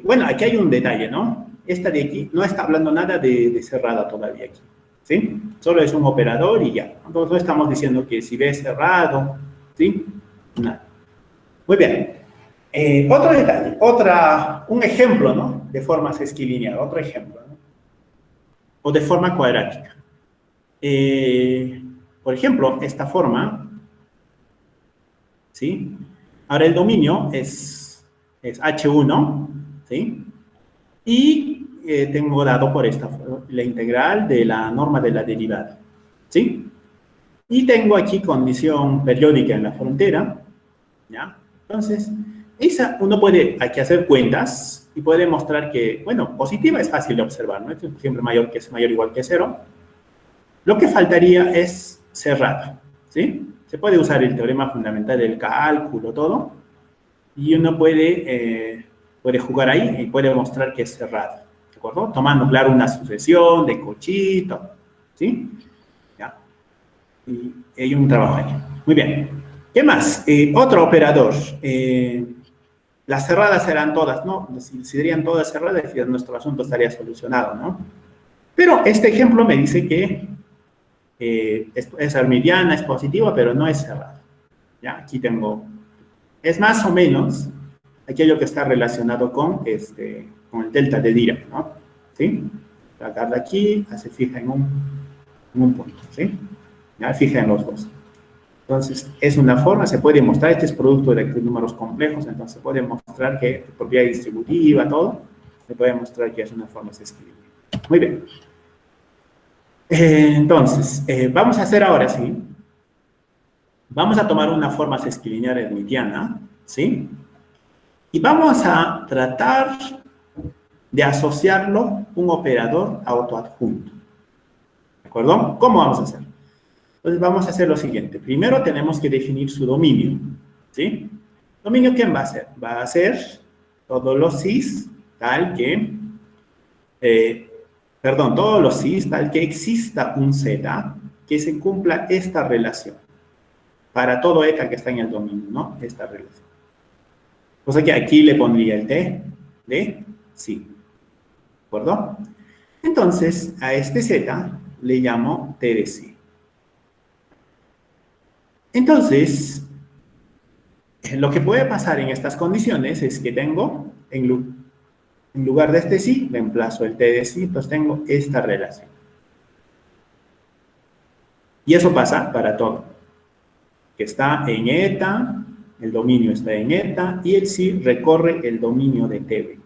bueno, aquí hay un detalle, ¿no? Esta de aquí no está hablando nada de cerrada todavía aquí. ¿Sí? Solo es un operador y ya. Entonces, no estamos diciendo que si ve cerrado, ¿sí? Nada. Muy bien. Otro detalle, un ejemplo, ¿no? De forma sesquilineal, otro ejemplo, ¿no? O de forma cuadrática. Por ejemplo, esta forma, ¿sí? Ahora el dominio es H1, ¿sí? Y tengo dado por esta la integral de la norma de la derivada, ¿sí? Y tengo aquí condición periódica en la frontera, ¿ya? Entonces, uno puede aquí hacer cuentas y puede mostrar que, bueno, positiva es fácil de observar, ¿no? Esto es siempre mayor o igual que 0. Lo que faltaría es cerrada, ¿sí? Se puede usar el teorema fundamental del cálculo, todo, y uno puede jugar ahí y puede mostrar que es cerrada, ¿de acuerdo? Tomando, claro, una sucesión de cochito, ¿sí? ¿Ya? Y hay un trabajo ahí. Muy bien. ¿Qué más? Otro operador. Las cerradas serán todas, ¿no? Si serían todas cerradas, nuestro asunto estaría solucionado, ¿no? Pero este ejemplo me dice que es hermitiana, es positiva, pero no es cerrada. ¿Ya? Aquí tengo, es más o menos aquello que está relacionado con el delta de Dirac, ¿no? ¿Sí? Sacarla aquí, se fija en un punto, ¿sí? Ya, fija en los dos. Entonces, es una forma, se puede mostrar, este es producto de números complejos, entonces se puede mostrar que propiedad distributiva, todo, se puede mostrar que es una forma sesquilineal. Muy bien. Entonces, vamos a hacer ahora, ¿sí? Vamos a tomar una forma sesquilineal hermitiana, ¿sí? Y vamos a tratar de asociarlo un operador autoadjunto. ¿De acuerdo? ¿Cómo vamos a hacer? Entonces vamos a hacer lo siguiente. Primero tenemos que definir su dominio, ¿sí? ¿Dominio quién va a ser? Va a ser todos los cis tal que, todos los cis tal que exista un z que se cumpla esta relación. Para todo eta que está en el dominio, ¿no? Esta relación. O sea que aquí le pondría el t de sí. ¿De acuerdo? Entonces, a este z le llamo t de sí. Entonces, lo que puede pasar en estas condiciones es que tengo, en lugar de este sí, reemplazo el t de sí, entonces tengo esta relación. Y eso pasa para todo. Que está en eta, el dominio está en eta, y el sí recorre el dominio de tb.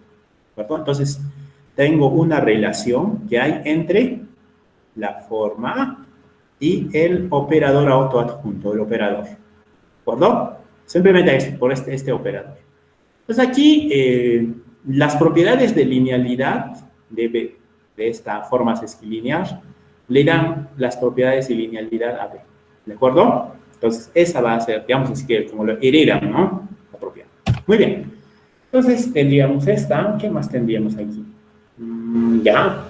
¿De acuerdo? Entonces, tengo una relación que hay entre la forma y el operador autoadjunto, el operador. ¿De acuerdo? Simplemente por este operador. Entonces aquí las propiedades de linealidad de esta forma sesquilineal le dan las propiedades de linealidad a B. ¿De acuerdo? Entonces esa va a ser, digamos así que como lo heredan, ¿no? La propiedad. Muy bien. Entonces tendríamos esta. ¿Qué más tendríamos aquí? Ya.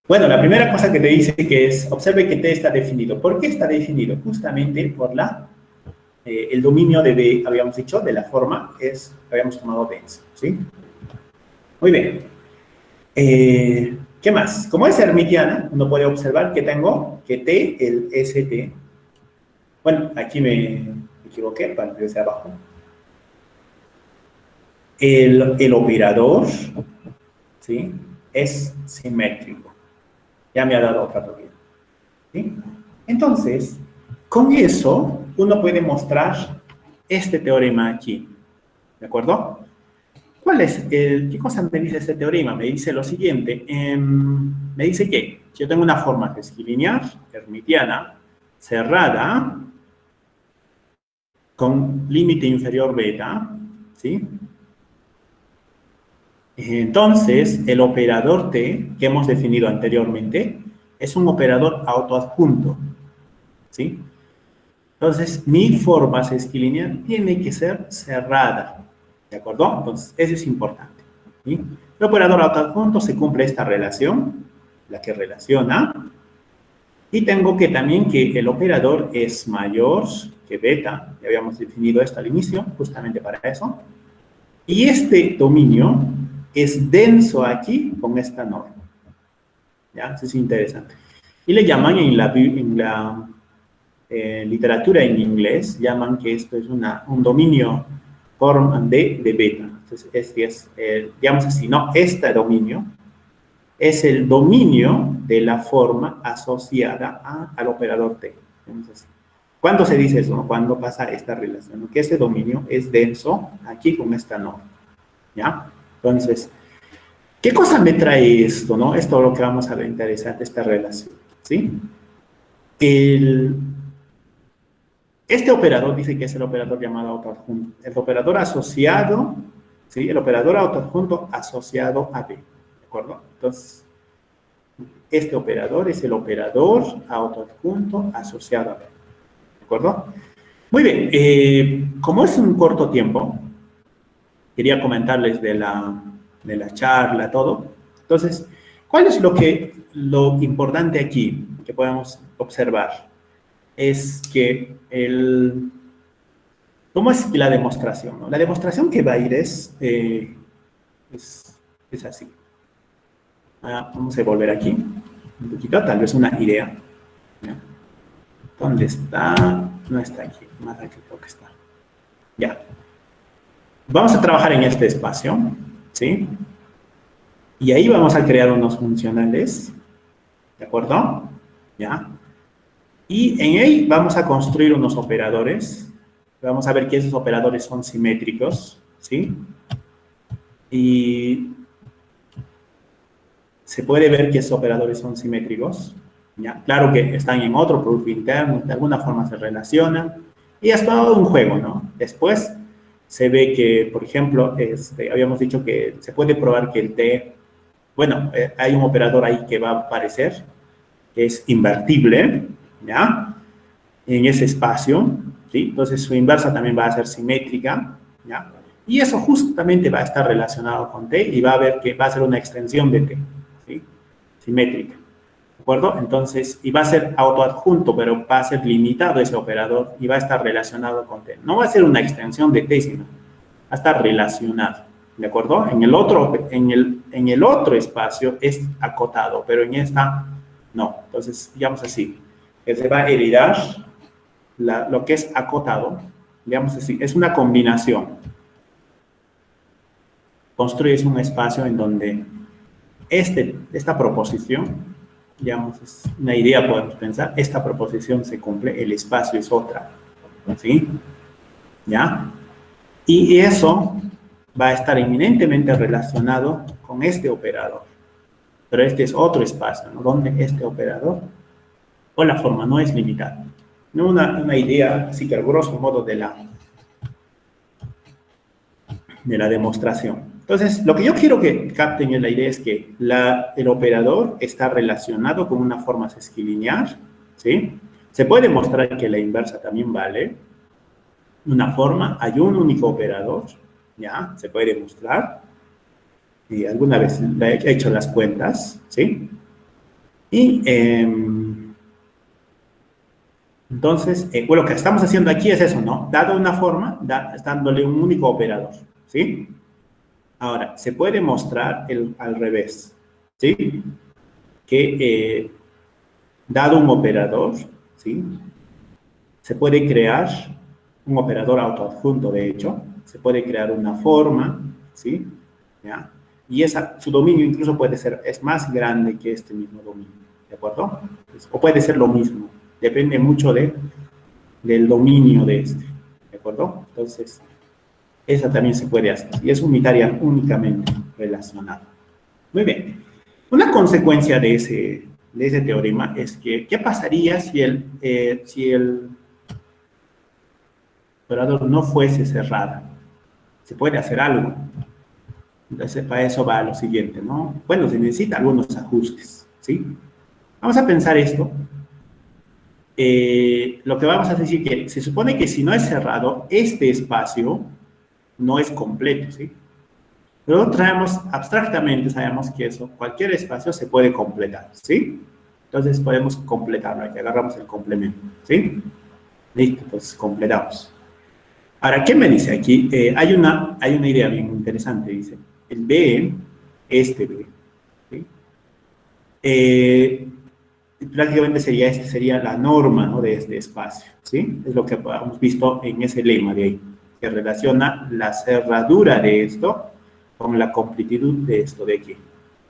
Bueno, la primera cosa que te dice que es, observe que T está definido. ¿Por qué está definido? Justamente por el dominio de B, habíamos dicho, de la forma, habíamos tomado denso, ¿sí? Muy bien. ¿Qué más? Como es hermitiana, uno puede observar que tengo que T, el ST, bueno, aquí me equivoqué, para que sea abajo. El operador, ¿sí? Es simétrico. Ya me ha dado otra propiedad, ¿sí? Entonces, con eso, uno puede mostrar este teorema aquí, ¿de acuerdo? ¿Qué cosa me dice este teorema? Me dice lo siguiente, me dice que yo tengo una forma sesquilineal, hermitiana, cerrada, con límite inferior beta, ¿sí? Entonces, el operador T, que hemos definido anteriormente, es un operador autoadjunto, ¿sí? Entonces, mi forma sesquilineal tiene que ser cerrada, ¿de acuerdo? Entonces, eso es importante, ¿sí? El operador autoadjunto se cumple esta relación, la que relaciona Y tengo que también que el operador es mayor que beta. Ya habíamos definido esto al inicio, justamente para eso. Y este dominio es denso aquí con esta norma. ¿Ya? Eso es interesante. Y le llaman en la literatura en inglés, llaman que esto es un dominio form de beta. Entonces, este es, digamos así, ¿no? Este dominio es el dominio de la forma asociada al operador T. Entonces, ¿cuándo se dice eso? ¿Cuándo pasa esta relación? Que este dominio es denso aquí con esta norma. ¿Ya? Entonces, ¿qué cosa me trae esto, no? Esto es lo que vamos a ver interesante, esta relación, ¿sí? Este operador dice que es el operador llamado autoadjunto. El operador asociado, ¿sí? El operador autoadjunto asociado a B, ¿de acuerdo? Entonces, este operador es el operador autoadjunto asociado a B, ¿de acuerdo? Muy bien, como es un corto tiempo, quería comentarles de la charla, todo. Entonces, ¿cuál es lo importante aquí que podemos observar? Es que ¿cómo es la demostración? ¿No? La demostración que va a ir es así. Vamos a volver aquí un poquito, tal vez una idea. ¿Ya? ¿Dónde está? No está aquí, más aquí creo que está. Ya. Vamos a trabajar en este espacio, ¿sí? Y ahí vamos a crear unos funcionales, ¿de acuerdo? ¿Ya? Y en él vamos a construir unos operadores. Vamos a ver que esos operadores son simétricos, ¿sí? Y se puede ver que esos operadores son simétricos, ¿ya? Claro que están en otro producto interno, de alguna forma se relacionan, y es todo un juego, ¿no? Después se ve que, por ejemplo, habíamos dicho que se puede probar que el T, bueno, hay un operador ahí que va a aparecer, que es invertible, ¿ya? En ese espacio, ¿sí? Entonces su inversa también va a ser simétrica, ¿ya? Y eso justamente va a estar relacionado con T y va a ver que va a ser una extensión de T, ¿sí? Simétrica, ¿de acuerdo? Entonces, y va a ser autoadjunto, pero va a ser limitado ese operador y va a estar relacionado con T. No va a ser una extensión de T, sino va a estar relacionado, ¿de acuerdo? En el otro espacio es acotado, pero en esta no. Entonces, digamos así, que se va a heredar lo que es acotado, digamos así, es una combinación. Construyes un espacio en donde esta proposición, digamos, es una idea, podemos pensar, esta proposición se cumple, el espacio es otra, ¿sí? ¿Ya? Y eso va a estar eminentemente relacionado con este operador. Pero este es otro espacio, ¿no? Donde este operador o la forma no es limitada. No una idea, así que al grosso modo de la demostración. Entonces, lo que yo quiero que capten en la idea es que el operador está relacionado con una forma sesquilinear, ¿sí? Se puede demostrar que la inversa también vale. Una forma, hay un único operador, ¿ya? Se puede demostrar. Y alguna vez he hecho las cuentas, ¿sí? Y entonces, bueno, lo que estamos haciendo aquí es eso, ¿no? Dado una forma, dándole un único operador, ¿sí? Ahora, se puede mostrar al revés, ¿sí? Que dado un operador, ¿sí? Se puede crear un operador autoadjunto, de hecho, se puede crear una forma, ¿sí? ¿Ya? Y su dominio incluso es más grande que este mismo dominio, ¿de acuerdo? O puede ser lo mismo, depende mucho del dominio de este, ¿de acuerdo? Entonces, esa también se puede hacer, y es unitaria únicamente relacionada. Muy bien. Una consecuencia de ese teorema es que, ¿qué pasaría si el operador no fuese cerrada? Se puede hacer algo. Entonces, para eso va lo siguiente, ¿no? Bueno, se necesitan algunos ajustes, ¿sí? Vamos a pensar esto. Lo que vamos a decir que se supone que si no es cerrado, este espacio no es completo, ¿sí? Pero traemos abstractamente, sabemos que cualquier espacio se puede completar, ¿sí? Entonces podemos completarlo, aquí agarramos el complemento, ¿sí? Listo, pues completamos. Ahora, ¿qué me dice aquí? Hay una idea bien interesante, dice, el B, este B, ¿sí? Prácticamente sería la norma, ¿no?, de este espacio, ¿sí? Es lo que hemos visto en ese lema de ahí, que relaciona la cerradura de esto con la completitud de esto de aquí,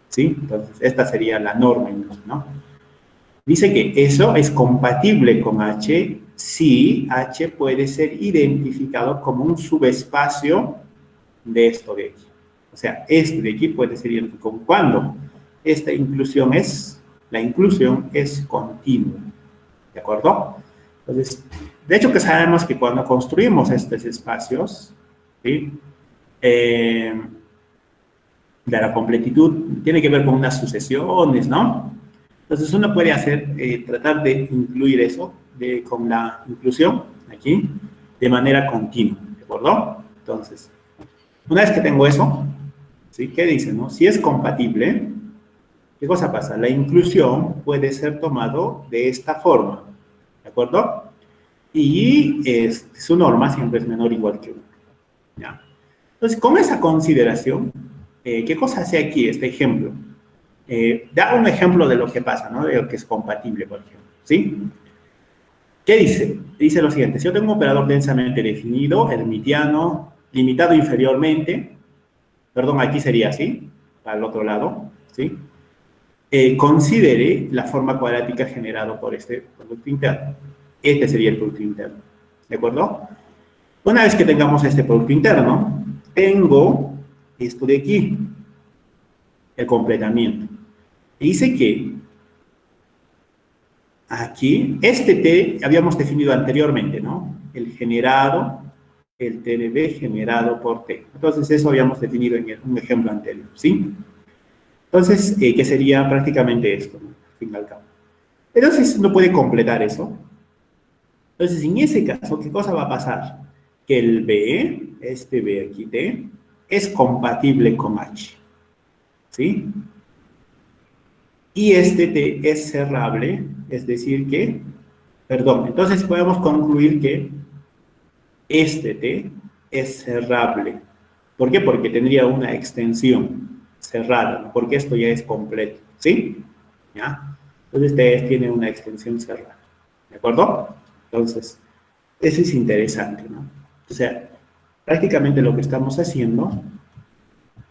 ¿sí? Entonces, esta sería la norma, ¿no? Dice que eso es compatible con H si H puede ser identificado como un subespacio de esto de aquí. O sea, este de aquí puede ser identificado cuando la inclusión es continua. ¿De acuerdo? Entonces, de hecho que sabemos que cuando construimos estos espacios, ¿sí?, de la completitud, tiene que ver con unas sucesiones, ¿no? Entonces uno puede tratar de incluir eso con la inclusión aquí de manera continua, ¿de acuerdo? Entonces, una vez que tengo eso, ¿sí?, ¿qué dice, no? Si es compatible, ¿qué cosa pasa? La inclusión puede ser tomado de esta forma, ¿de acuerdo? Y su norma siempre es menor o igual que 1, ¿ya? Entonces, con esa consideración, ¿qué cosa hace aquí este ejemplo? Da un ejemplo de lo que pasa, ¿no? De lo que es compatible, por ejemplo, ¿sí? ¿Qué dice? Dice lo siguiente: si yo tengo un operador densamente definido, hermitiano, limitado inferiormente, perdón, aquí sería así, para el otro lado, ¿sí? Considere la forma cuadrática generada por este producto interno. Este sería el producto interno, ¿de acuerdo? Una vez que tengamos este producto interno, tengo esto de aquí, el completamiento. Dice que aquí, este T habíamos definido anteriormente, ¿no? El generado, el TDB generado por T. Entonces, eso habíamos definido en un ejemplo anterior, ¿sí? Entonces, ¿qué sería prácticamente esto, ¿no?, al fin y al cabo? Entonces, uno puede completar eso. Entonces, en ese caso, ¿qué cosa va a pasar? Que el B, este B aquí, T, es compatible con H, ¿sí? Y este T es cerrable, es decir que, perdón, entonces podemos concluir que este T es cerrable. ¿Por qué? Porque tendría una extensión cerrada, ¿no?, porque esto ya es completo, ¿sí? ¿Ya? Entonces T tiene una extensión cerrada, ¿de acuerdo? Entonces, eso es interesante, ¿no? O sea, prácticamente lo que estamos haciendo,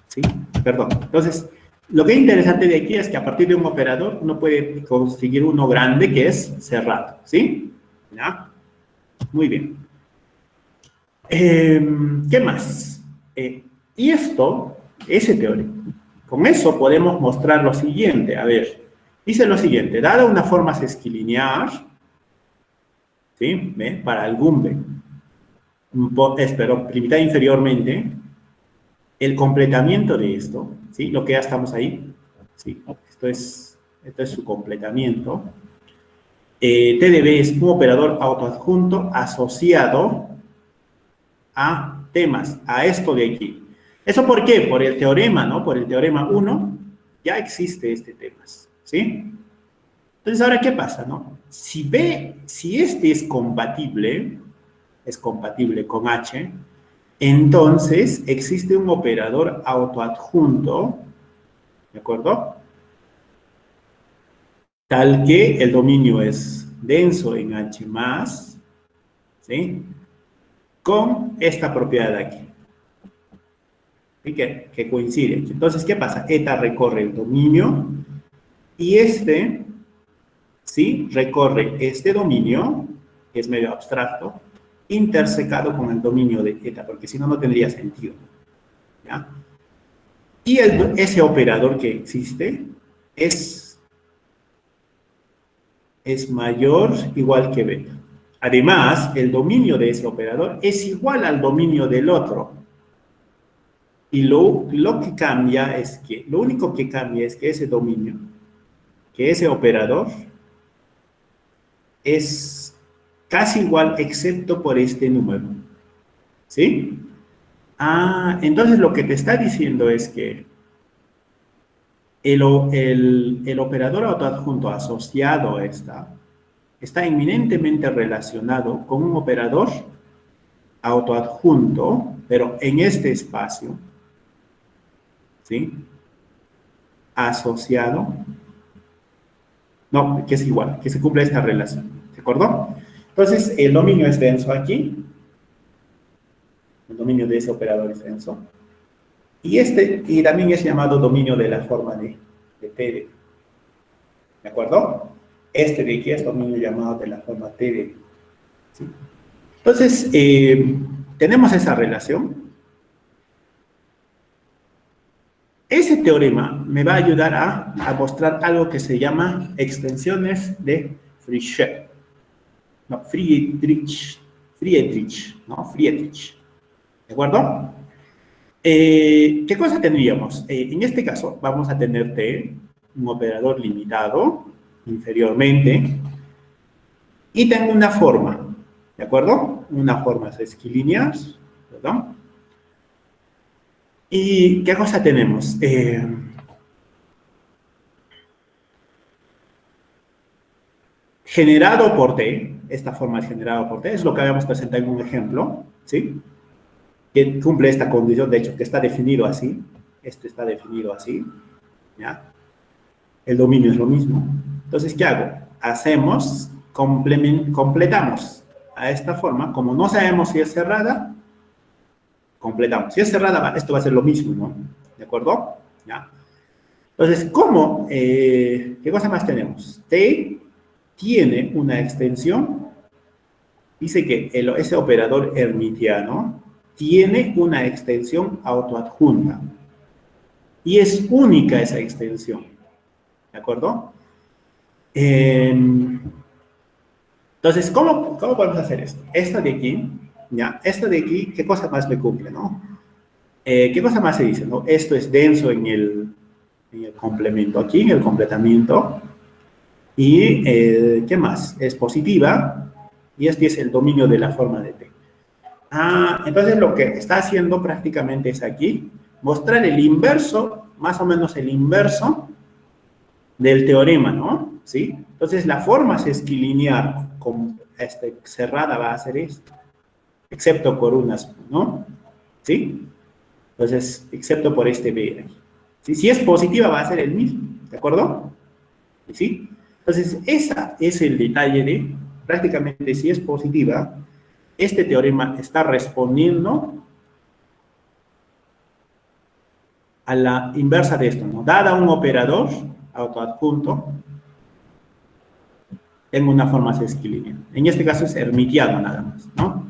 ¿sí? Perdón. Entonces, lo que es interesante de aquí es que a partir de un operador uno puede conseguir uno grande que es cerrado, ¿sí? ¿Ya? Muy bien. ¿Qué más? Y esto, ese teorema. Con eso podemos mostrar lo siguiente. A ver, dice lo siguiente: dada una forma sesquilinear, ¿sí?, ¿ve?, para algún B, limitada inferiormente, el completamiento de esto, ¿sí?, lo que ya estamos ahí, ¿sí?, esto es su completamiento. TDB es un operador autoadjunto asociado a temas, a esto de aquí. ¿Eso por qué? Por el teorema, ¿no? Por el teorema 1, ya existe este temas, ¿sí? Entonces, ahora, ¿qué pasa, no? Si este es compatible con H, entonces existe un operador autoadjunto, ¿de acuerdo?, tal que el dominio es denso en H+, ¿sí?, con esta propiedad de aquí, ¿sí?, que coincide. Entonces, ¿qué pasa? Eta recorre el dominio y este, ¿sí?, recorre este dominio, que es medio abstracto, intersecado con el dominio de eta, porque si no, no tendría sentido, ¿ya? Y ese operador que existe es mayor igual que beta. Además, el dominio de ese operador es igual al dominio del otro. Y lo que cambia es que, lo único que cambia es que ese dominio, que ese operador, es casi igual excepto por este número. ¿Sí? Entonces lo que te está diciendo es que el operador autoadjunto asociado a esta está eminentemente relacionado con un operador autoadjunto, pero en este espacio, ¿sí? Asociado, no, que es igual, que se cumple esta relación, ¿de acuerdo? Entonces, el dominio es denso aquí, el dominio de ese operador es denso, y también es llamado dominio de la forma de TD, ¿de acuerdo? Este de aquí es dominio llamado de la forma TD, ¿sí? Entonces, tenemos esa relación. Ese teorema me va a ayudar a mostrar algo que se llama extensiones de Friedrich. No, Friedrich, ¿no? Friedrich. ¿De acuerdo? ¿Qué cosa tendríamos? En este caso, vamos a tener T, un operador limitado, inferiormente, y tengo una forma, ¿de acuerdo? Una forma esquilínea, ¿verdad? ¿Y qué cosa tenemos? Generado por T, esta forma es generada por T, es lo que habíamos presentado en un ejemplo, ¿sí? Que cumple esta condición, de hecho, que está definido así, esto está definido así, ¿ya? El dominio es lo mismo. Entonces, ¿qué hago? Hacemos, completamos a esta forma, como no sabemos si es cerrada, completamos. Si es cerrada, esto va a ser lo mismo, ¿no? ¿De acuerdo? ¿Ya? Entonces, ¿cómo? ¿Qué cosa más tenemos? T tiene una extensión, dice que ese operador hermitiano tiene una extensión autoadjunta y es única esa extensión, ¿de acuerdo? Entonces, ¿cómo podemos hacer esto? Esta de aquí, ¿ya? Esta de aquí, ¿qué cosa más me cumple, no? ¿Qué cosa más se dice, no? Esto es denso en el complemento aquí, en el completamiento. Y, ¿qué más? Es positiva, y este es el dominio de la forma de T. Entonces lo que está haciendo prácticamente es aquí, mostrar el inverso, más o menos el inverso del teorema, ¿no? ¿Sí? Entonces la forma sesquilinear cerrada va a ser esto, excepto por unas, ¿no? ¿Sí? Entonces, excepto por este B aquí. ¿Sí? Si es positiva va a ser el mismo, ¿de acuerdo? ¿Sí? Entonces, ese es el detalle de, prácticamente, si es positiva, este teorema está respondiendo a la inversa de esto, ¿no? Dada un operador autoadjunto, tengo una forma sesquilínea. En este caso es hermitiano nada más, ¿no?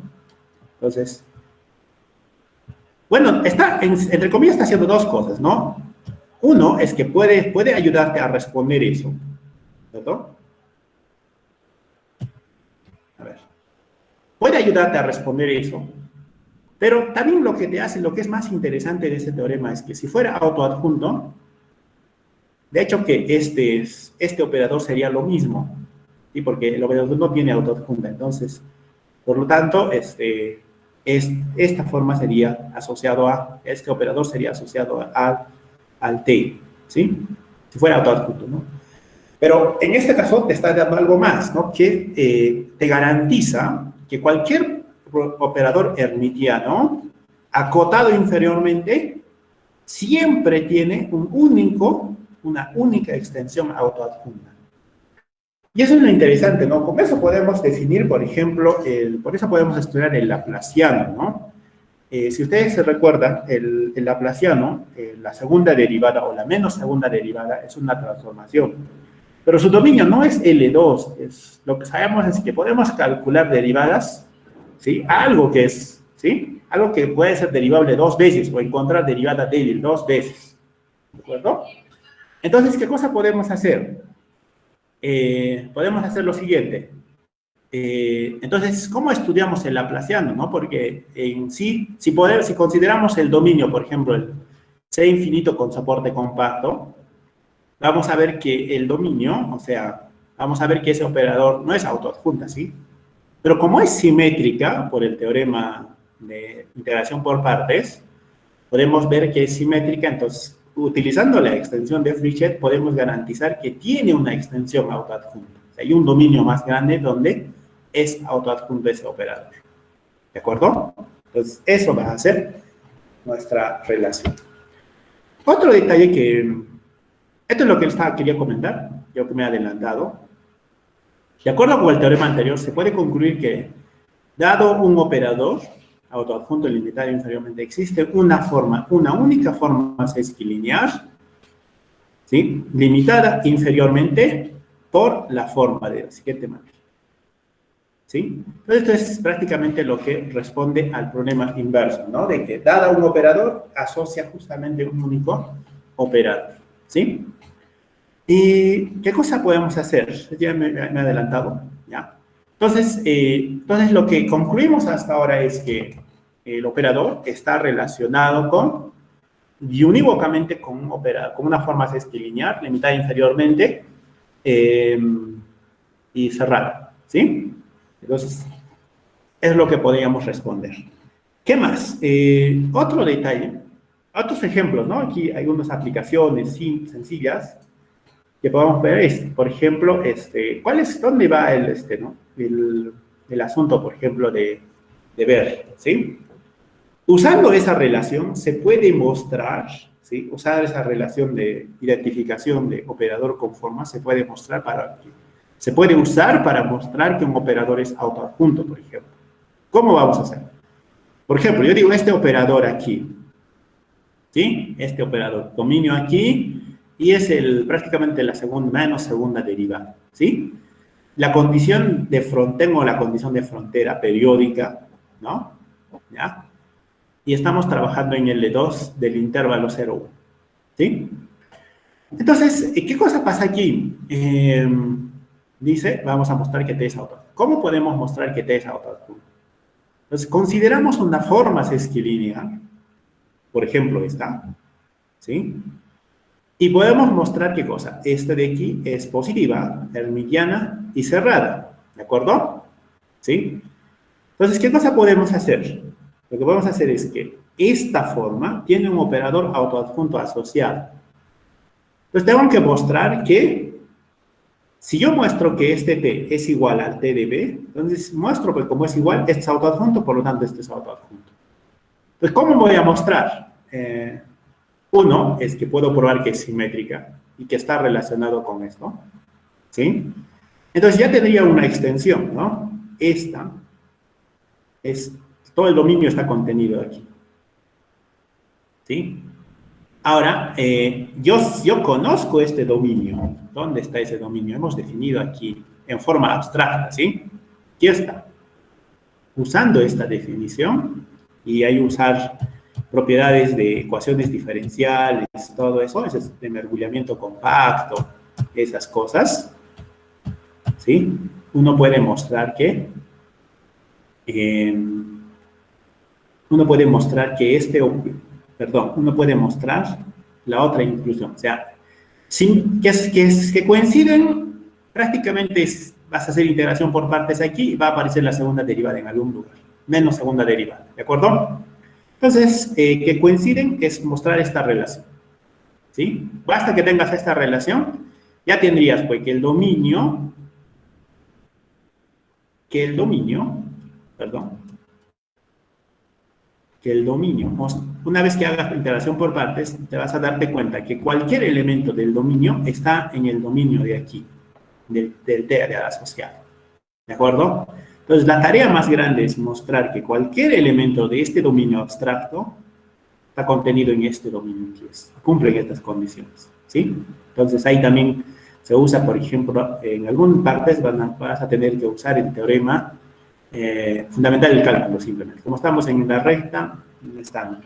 Entonces, bueno, entre comillas, está haciendo dos cosas, ¿no? Uno es que puede ayudarte a responder eso, ¿cierto? A ver. Puede ayudarte a responder eso, pero también lo que te hace, lo que es más interesante de este teorema es que si fuera autoadjunto, de hecho que este operador sería lo mismo, ¿sí? Porque el operador no tiene autoadjunta, entonces, por lo tanto, esta forma sería asociado a, este operador sería asociado al T, ¿sí? Si fuera autoadjunto, ¿no? Pero en este caso te está dando algo más, ¿no? Que te garantiza que cualquier operador hermitiano, acotado inferiormente, siempre tiene una única extensión autoadjunta. Y eso es lo interesante, ¿no? Con eso podemos definir, por ejemplo, por eso podemos estudiar el laplaciano, ¿no? Si ustedes se recuerdan, el laplaciano, la segunda derivada o la menos segunda derivada es una transformación. Pero su dominio no es L2, lo que sabemos es que podemos calcular derivadas, ¿sí? Algo que es, ¿sí? Algo que puede ser derivable dos veces o encontrar derivada débil dos veces, ¿de acuerdo? Entonces, ¿qué cosa podemos hacer? Podemos hacer lo siguiente. Entonces, ¿cómo estudiamos el laplaciano, no? Porque en sí, si consideramos el dominio, por ejemplo, el C infinito con soporte compacto, vamos a ver que el dominio, o sea, vamos a ver que ese operador no es autoadjunta, ¿sí? Pero como es simétrica, por el teorema de integración por partes, podemos ver que es simétrica, entonces utilizando la extensión de FreeChat podemos garantizar que tiene una extensión autoadjunta. O sea, hay un dominio más grande donde es autoadjunto ese operador. ¿De acuerdo? Entonces, eso va a ser nuestra relación. Otro detalle que... Esto es lo que quería comentar, yo que me he adelantado. De acuerdo con el teorema anterior, se puede concluir que, dado un operador autoadjunto limitado inferiormente, existe una única forma sesquilinear, ¿sí? Limitada inferiormente por la forma de la siguiente manera. ¿Sí? Entonces, esto es prácticamente lo que responde al problema inverso, ¿no? De que, dada un operador, asocia justamente un único operador, ¿sí? ¿Y qué cosa podemos hacer? Ya me he adelantado, ¿ya? Entonces, lo que concluimos hasta ahora es que el operador está relacionado con, y unívocamente con un operador, con una forma sesquilinear, limitada inferiormente y cerrada, ¿sí? Entonces, es lo que podríamos responder. ¿Qué más? Otro detalle, otros ejemplos, ¿no? Aquí hay unas aplicaciones sencillas que podemos ver es, por ejemplo, ¿dónde va el asunto, por ejemplo, de ver, ¿sí? Usando esa relación se puede mostrar, ¿sí? Usar esa relación de identificación de operador con forma se puede usar para mostrar que un operador es autoadjunto, por ejemplo. ¿Cómo vamos a hacer? Por ejemplo, yo digo este operador aquí, ¿sí? Este operador, dominio aquí, y es prácticamente la segunda derivada, ¿sí? La condición de tengo la condición de frontera periódica, ¿no? ¿Ya? Y estamos trabajando en el L2 del intervalo 0,1, ¿sí? Entonces, ¿qué cosa pasa aquí? Dice, vamos a mostrar que T es autoadjunto. ¿Cómo podemos mostrar que T es autoadjunto? Entonces, consideramos una forma sesquilinear, por ejemplo, esta, ¿sí? Y podemos mostrar qué cosa. Esta de aquí es positiva, hermitiana y cerrada. ¿De acuerdo? ¿Sí? Entonces, ¿qué cosa podemos hacer? Lo que podemos hacer es que esta forma tiene un operador autoadjunto asociado. Entonces, tengo que mostrar que si yo muestro que este T es igual al T de B, entonces muestro que como es igual, este es autoadjunto, por lo tanto, este es autoadjunto. Entonces, ¿cómo voy a mostrar? Uno es que puedo probar que es simétrica y que está relacionado con esto, ¿sí? Entonces ya tendría una extensión, ¿no? Todo el dominio está contenido aquí, ¿sí? Ahora, yo conozco este dominio. ¿Dónde está ese dominio? Hemos definido aquí en forma abstracta, ¿sí? Aquí está. Usando esta definición, y hay usar propiedades de ecuaciones diferenciales, todo eso es de mergullamiento compacto, esas cosas, ¿sí? Uno puede mostrar que uno puede mostrar la otra inclusión, o sea, que coinciden, prácticamente vas a hacer integración por partes aquí y va a aparecer la segunda derivada en algún lugar, menos segunda derivada, ¿de acuerdo? Entonces, que coinciden es mostrar esta relación, ¿sí? Basta que tengas esta relación, ya tendrías pues que el dominio, una vez que hagas la integración por partes, te vas a darte cuenta que cualquier elemento del dominio está en el dominio de aquí, del T de asociado, ¿de acuerdo? Entonces, la tarea más grande es mostrar que cualquier elemento de este dominio abstracto está contenido en este dominio que cumplen estas condiciones, ¿sí? Entonces, ahí también se usa, por ejemplo, en algunas partes vas a tener que usar el teorema fundamental del cálculo, simplemente. Como estamos en la recta, está.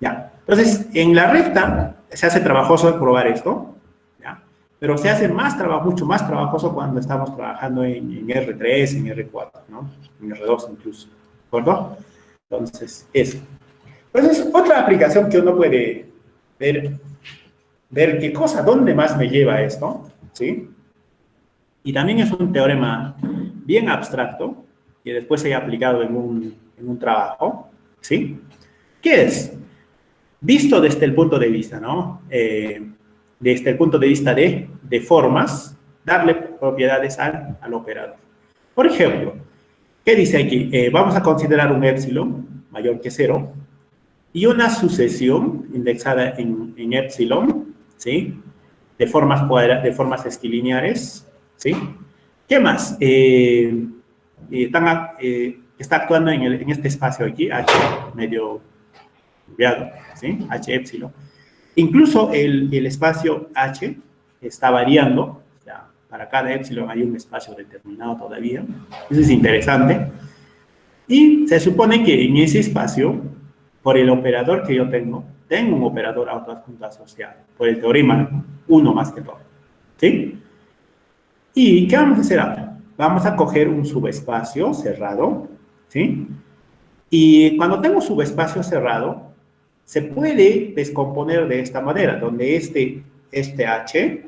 Ya. Entonces, en la recta se hace trabajoso probar esto, ¿ya? Pero se hace mucho más trabajoso cuando estamos trabajando en R3, en R4, ¿no? En R2 incluso, ¿de acuerdo? Entonces, eso. Entonces, otra aplicación que uno puede ver qué cosa, dónde más me lleva esto, ¿sí? Y también es un teorema bien abstracto, que después se ha aplicado en un trabajo, ¿sí? ¿Qué es? Visto desde el punto de vista, ¿no? Desde el punto de vista de formas, darle propiedades al operador. Por ejemplo, ¿qué dice aquí? Vamos a considerar un épsilon mayor que 0 y una sucesión indexada en épsilon, ¿sí? De formas esquilineares, ¿sí? ¿Qué más? Está actuando en este espacio aquí, H medio cambiado, ¿sí? H épsilon. Incluso el espacio H está variando, o sea, para cada épsilon hay un espacio determinado todavía. Eso es interesante. Y se supone que en ese espacio, por el operador que yo tengo un operador autoadjunto asociado, por el teorema 1 más que todo, ¿sí? ¿Y qué vamos a hacer ahora? Vamos a coger un subespacio cerrado, ¿sí? Y cuando tengo subespacio cerrado, se puede descomponer de esta manera, donde este H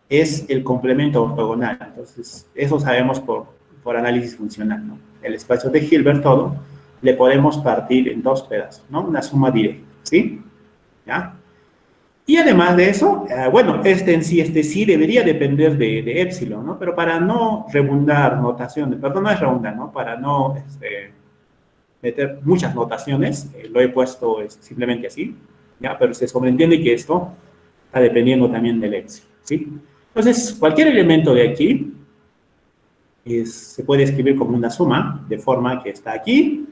es el complemento ortogonal. Entonces, eso sabemos por análisis funcional, ¿no? El espacio de Hilbert todo le podemos partir en dos pedazos, ¿no? Una suma directa, ¿sí? ¿Ya? Y además de eso, bueno, este sí debería depender de épsilon, ¿no? Pero para no redundar notaciones, perdón, no es redundar, ¿no? Para no meter muchas notaciones, lo he puesto simplemente así, ¿ya? Pero se sobreentiende que esto está dependiendo también del épsilon, ¿sí? Entonces, cualquier elemento de aquí se puede escribir como una suma, de forma que está aquí,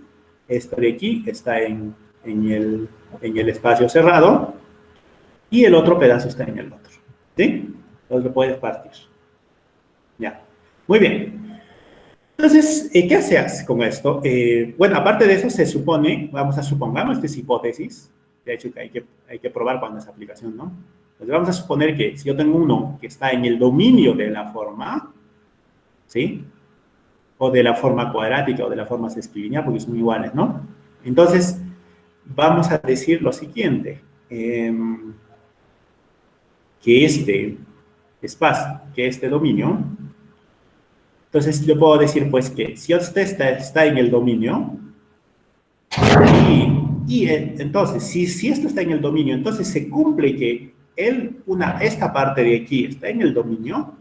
esto de aquí está en el espacio cerrado, y el otro pedazo está en el otro, ¿sí? Entonces lo puedes partir. Ya, muy bien. Entonces, ¿qué se hace con esto? Bueno, aparte de eso, se supone, vamos a supongamos, esta es hipótesis, de hecho que hay que probar cuando es aplicación, ¿no? Entonces vamos a suponer que si yo tengo uno que está en el dominio de la forma, ¿sí? O de la forma cuadrática o de la forma sesquilineal, porque son iguales, ¿no? Entonces, vamos a decir lo siguiente, que este espacio, que este dominio, entonces yo puedo decir pues que si usted está en el dominio, entonces si esto está en el dominio, entonces se cumple que esta parte de aquí está en el dominio,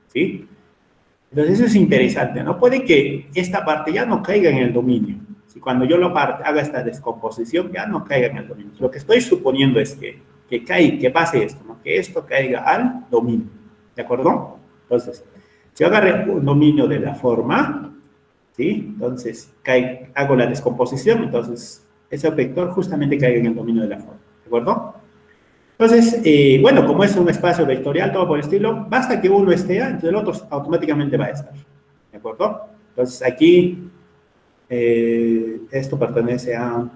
¿sí? Entonces eso es interesante, ¿no? Puede que esta parte ya no caiga en el dominio. Si cuando yo haga esta descomposición, ya no caiga en el dominio. Lo que estoy suponiendo es que pase esto, ¿no? Que esto caiga al dominio, ¿de acuerdo? Entonces, si yo agarré un dominio de la forma, ¿sí? Entonces, hago la descomposición, entonces ese vector justamente caiga en el dominio de la forma, ¿de acuerdo? Entonces, bueno, como es un espacio vectorial, todo por el estilo, basta que uno esté, entonces el otro automáticamente va a estar, ¿de acuerdo? Entonces, aquí, esto pertenece al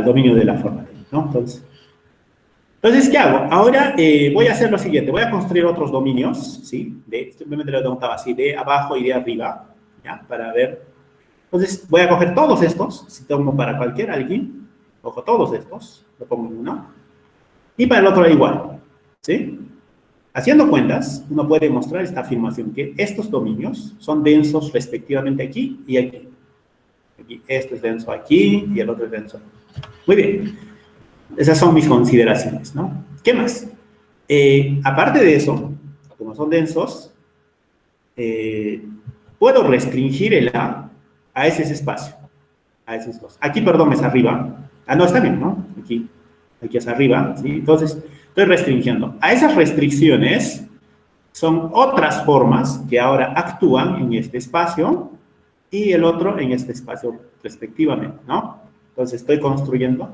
dominio de la forma, ¿no? Entonces, ¿qué hago? Ahora voy a hacer lo siguiente, voy a construir otros dominios, ¿sí? Simplemente lo denotaba así, de abajo y de arriba, ¿ya? Para ver. Entonces, voy a coger todos estos, si tomo para cualquier alguien, cojo todos estos, lo pongo en uno, y para el otro igual, ¿sí? Haciendo cuentas, uno puede mostrar esta afirmación, que estos dominios son densos respectivamente aquí y aquí. Este es denso aquí y el otro es denso aquí. Muy bien. Esas son mis consideraciones, ¿no? ¿Qué más? Aparte de eso, como son densos, puedo restringir el a ese espacio, a esos dos. Aquí, perdón, es arriba. Ah, no, está bien, ¿no? Aquí es arriba, ¿sí? Entonces, estoy restringiendo. A esas restricciones son otras formas que ahora actúan en este espacio y el otro en este espacio respectivamente, ¿no? Entonces, estoy construyendo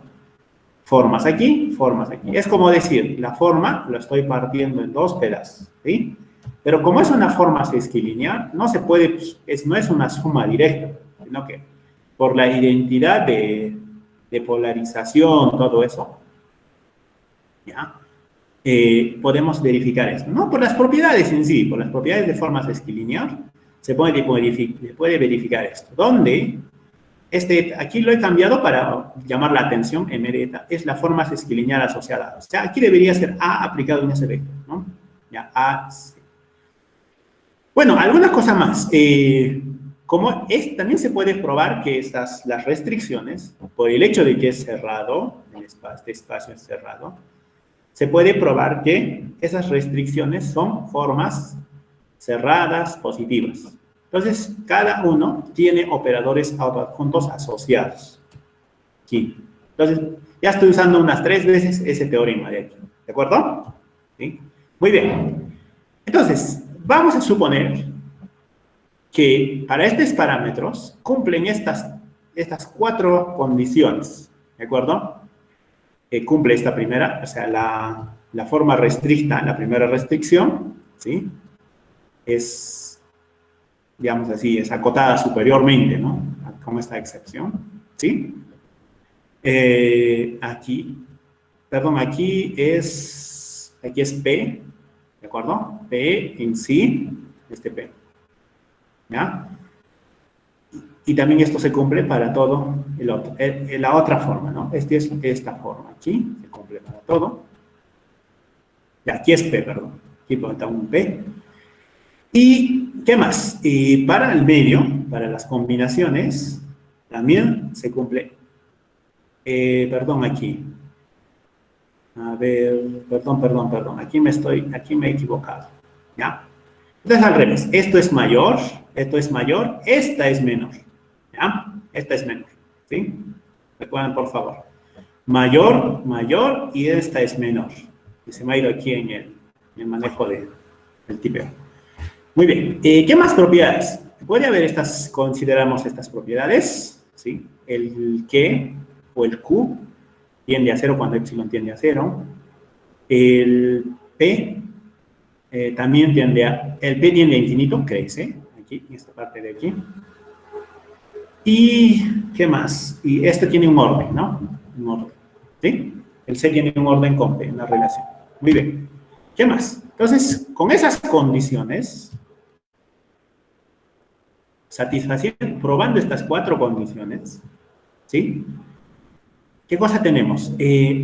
formas aquí, formas aquí. Es como decir, la forma la estoy partiendo en dos pedazos, ¿sí? Pero como es una forma sesquilineal, no se puede, pues, no es una suma directa, sino que por la identidad de polarización, todo eso, ¿ya? Podemos verificar esto, ¿no? Por las propiedades en sí, por las propiedades de forma sesquilineal, se puede verificar esto. ¿Dónde? Aquí lo he cambiado para llamar la atención, M de eta, es la forma sesquilineal asociada. O sea, aquí debería ser A aplicado en ese vector, ¿no? Ya, A, C. Bueno, alguna cosa más. como también se puede probar que las restricciones, por el hecho de que es cerrado, este espacio es cerrado, se puede probar que esas restricciones son formas cerradas positivas. Entonces, cada uno tiene operadores autoadjuntos asociados. Aquí. Entonces, ya estoy usando unas 3 veces ese teorema de aquí. ¿De acuerdo? ¿Sí? Muy bien. Entonces, vamos a suponer que para estos parámetros cumplen estas 4 condiciones. ¿De acuerdo? Cumple esta primera, o sea, la forma restricta, la primera restricción, ¿sí? Es, digamos así, es acotada superiormente, ¿no? Con esta excepción, ¿sí? Aquí es P, ¿de acuerdo? P en sí, P, ¿ya? Y también esto se cumple para todo la otra forma, ¿no? Es esta forma, aquí se cumple para todo. Y aquí es P, perdón. Aquí falta un P. ¿Y qué más? Y para el medio, para las combinaciones, también se cumple. Perdón, aquí. A ver, perdón. Aquí me he equivocado. ¿Ya? Entonces, al revés. Esto es mayor, esta es menor. ¿Ya? Esta es menor. ¿Sí? Recuerden, por favor. Mayor, y esta es menor. Y se me ha ido aquí en el manejo del tipeo. Muy bien. ¿Qué más propiedades? Puede haber consideramos estas propiedades, ¿sí? El que o el Q tiende a 0 cuando epsilon tiende a 0. El P también el P tiende a infinito, crece, aquí, en esta parte de aquí. ¿Y qué más? Y este tiene un orden, ¿no? Un orden, ¿sí? El C tiene un orden con P, una relación. Muy bien. ¿Qué más? Entonces, con esas condiciones, satisfaciendo, probando estas 4 condiciones, ¿sí? ¿Qué cosa tenemos?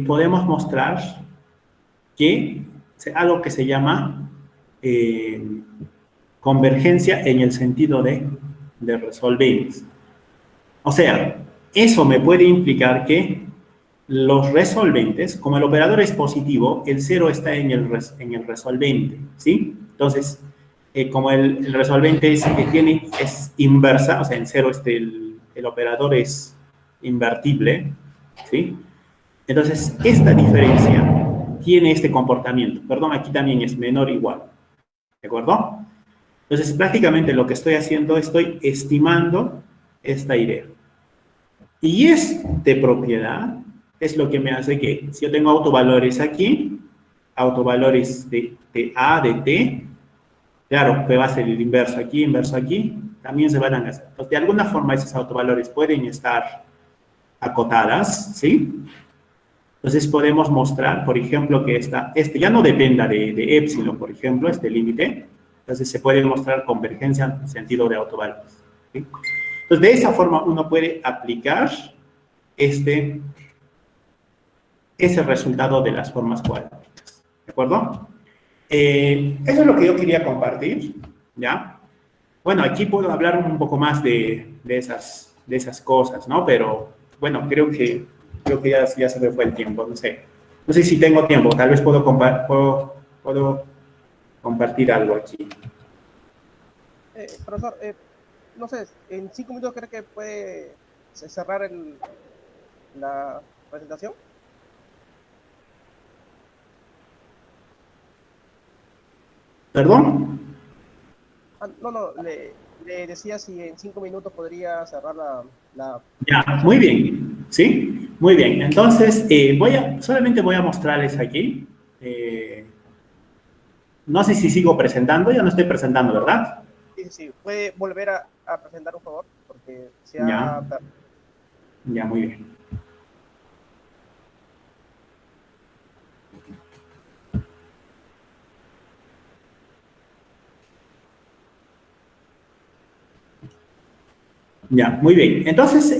Podemos mostrar que algo que se llama convergencia en el sentido de resolventes. O sea, eso me puede implicar que los resolventes, como el operador es positivo, el 0 está en el resolvente, ¿sí? Entonces, como el resolvente es inversa, o sea, en 0 el operador es invertible, ¿sí? Entonces, esta diferencia tiene este comportamiento. Perdón, aquí también es menor o igual, ¿de acuerdo? Entonces, prácticamente lo que estoy haciendo, estoy estimando esta idea. Y esta propiedad es lo que me hace que, si yo tengo autovalores aquí, autovalores de A, de T, claro, que va a ser el inverso aquí, también se van a hacer. Entonces, de alguna forma, esos autovalores pueden estar acotadas, ¿sí? Entonces, podemos mostrar, por ejemplo, que este ya no dependa de epsilon, por ejemplo, este límite. Entonces, se puede mostrar convergencia en sentido de autovalores, ¿sí? Entonces, de esa forma uno puede aplicar ese resultado de las formas cuadráticas. ¿De acuerdo? Eso es lo que yo quería compartir, ¿ya? Bueno, aquí puedo hablar un poco más de esas cosas, ¿no? Pero, bueno, creo que ya se me fue el tiempo, no sé. No sé si tengo tiempo, tal vez puedo compartir algo aquí. Profesor, no sé, en 5 minutos creo que puede cerrar la presentación. ¿Perdón? No, le decía si en 5 minutos podría cerrar la Ya, muy bien, ¿sí? Muy bien, entonces solamente voy a mostrarles aquí. No sé si sigo presentando, ya no estoy presentando, ¿verdad? Sí, puede volver a presentar, un favor, porque se Ya, ha... ya, muy bien. Ya, muy bien. Entonces,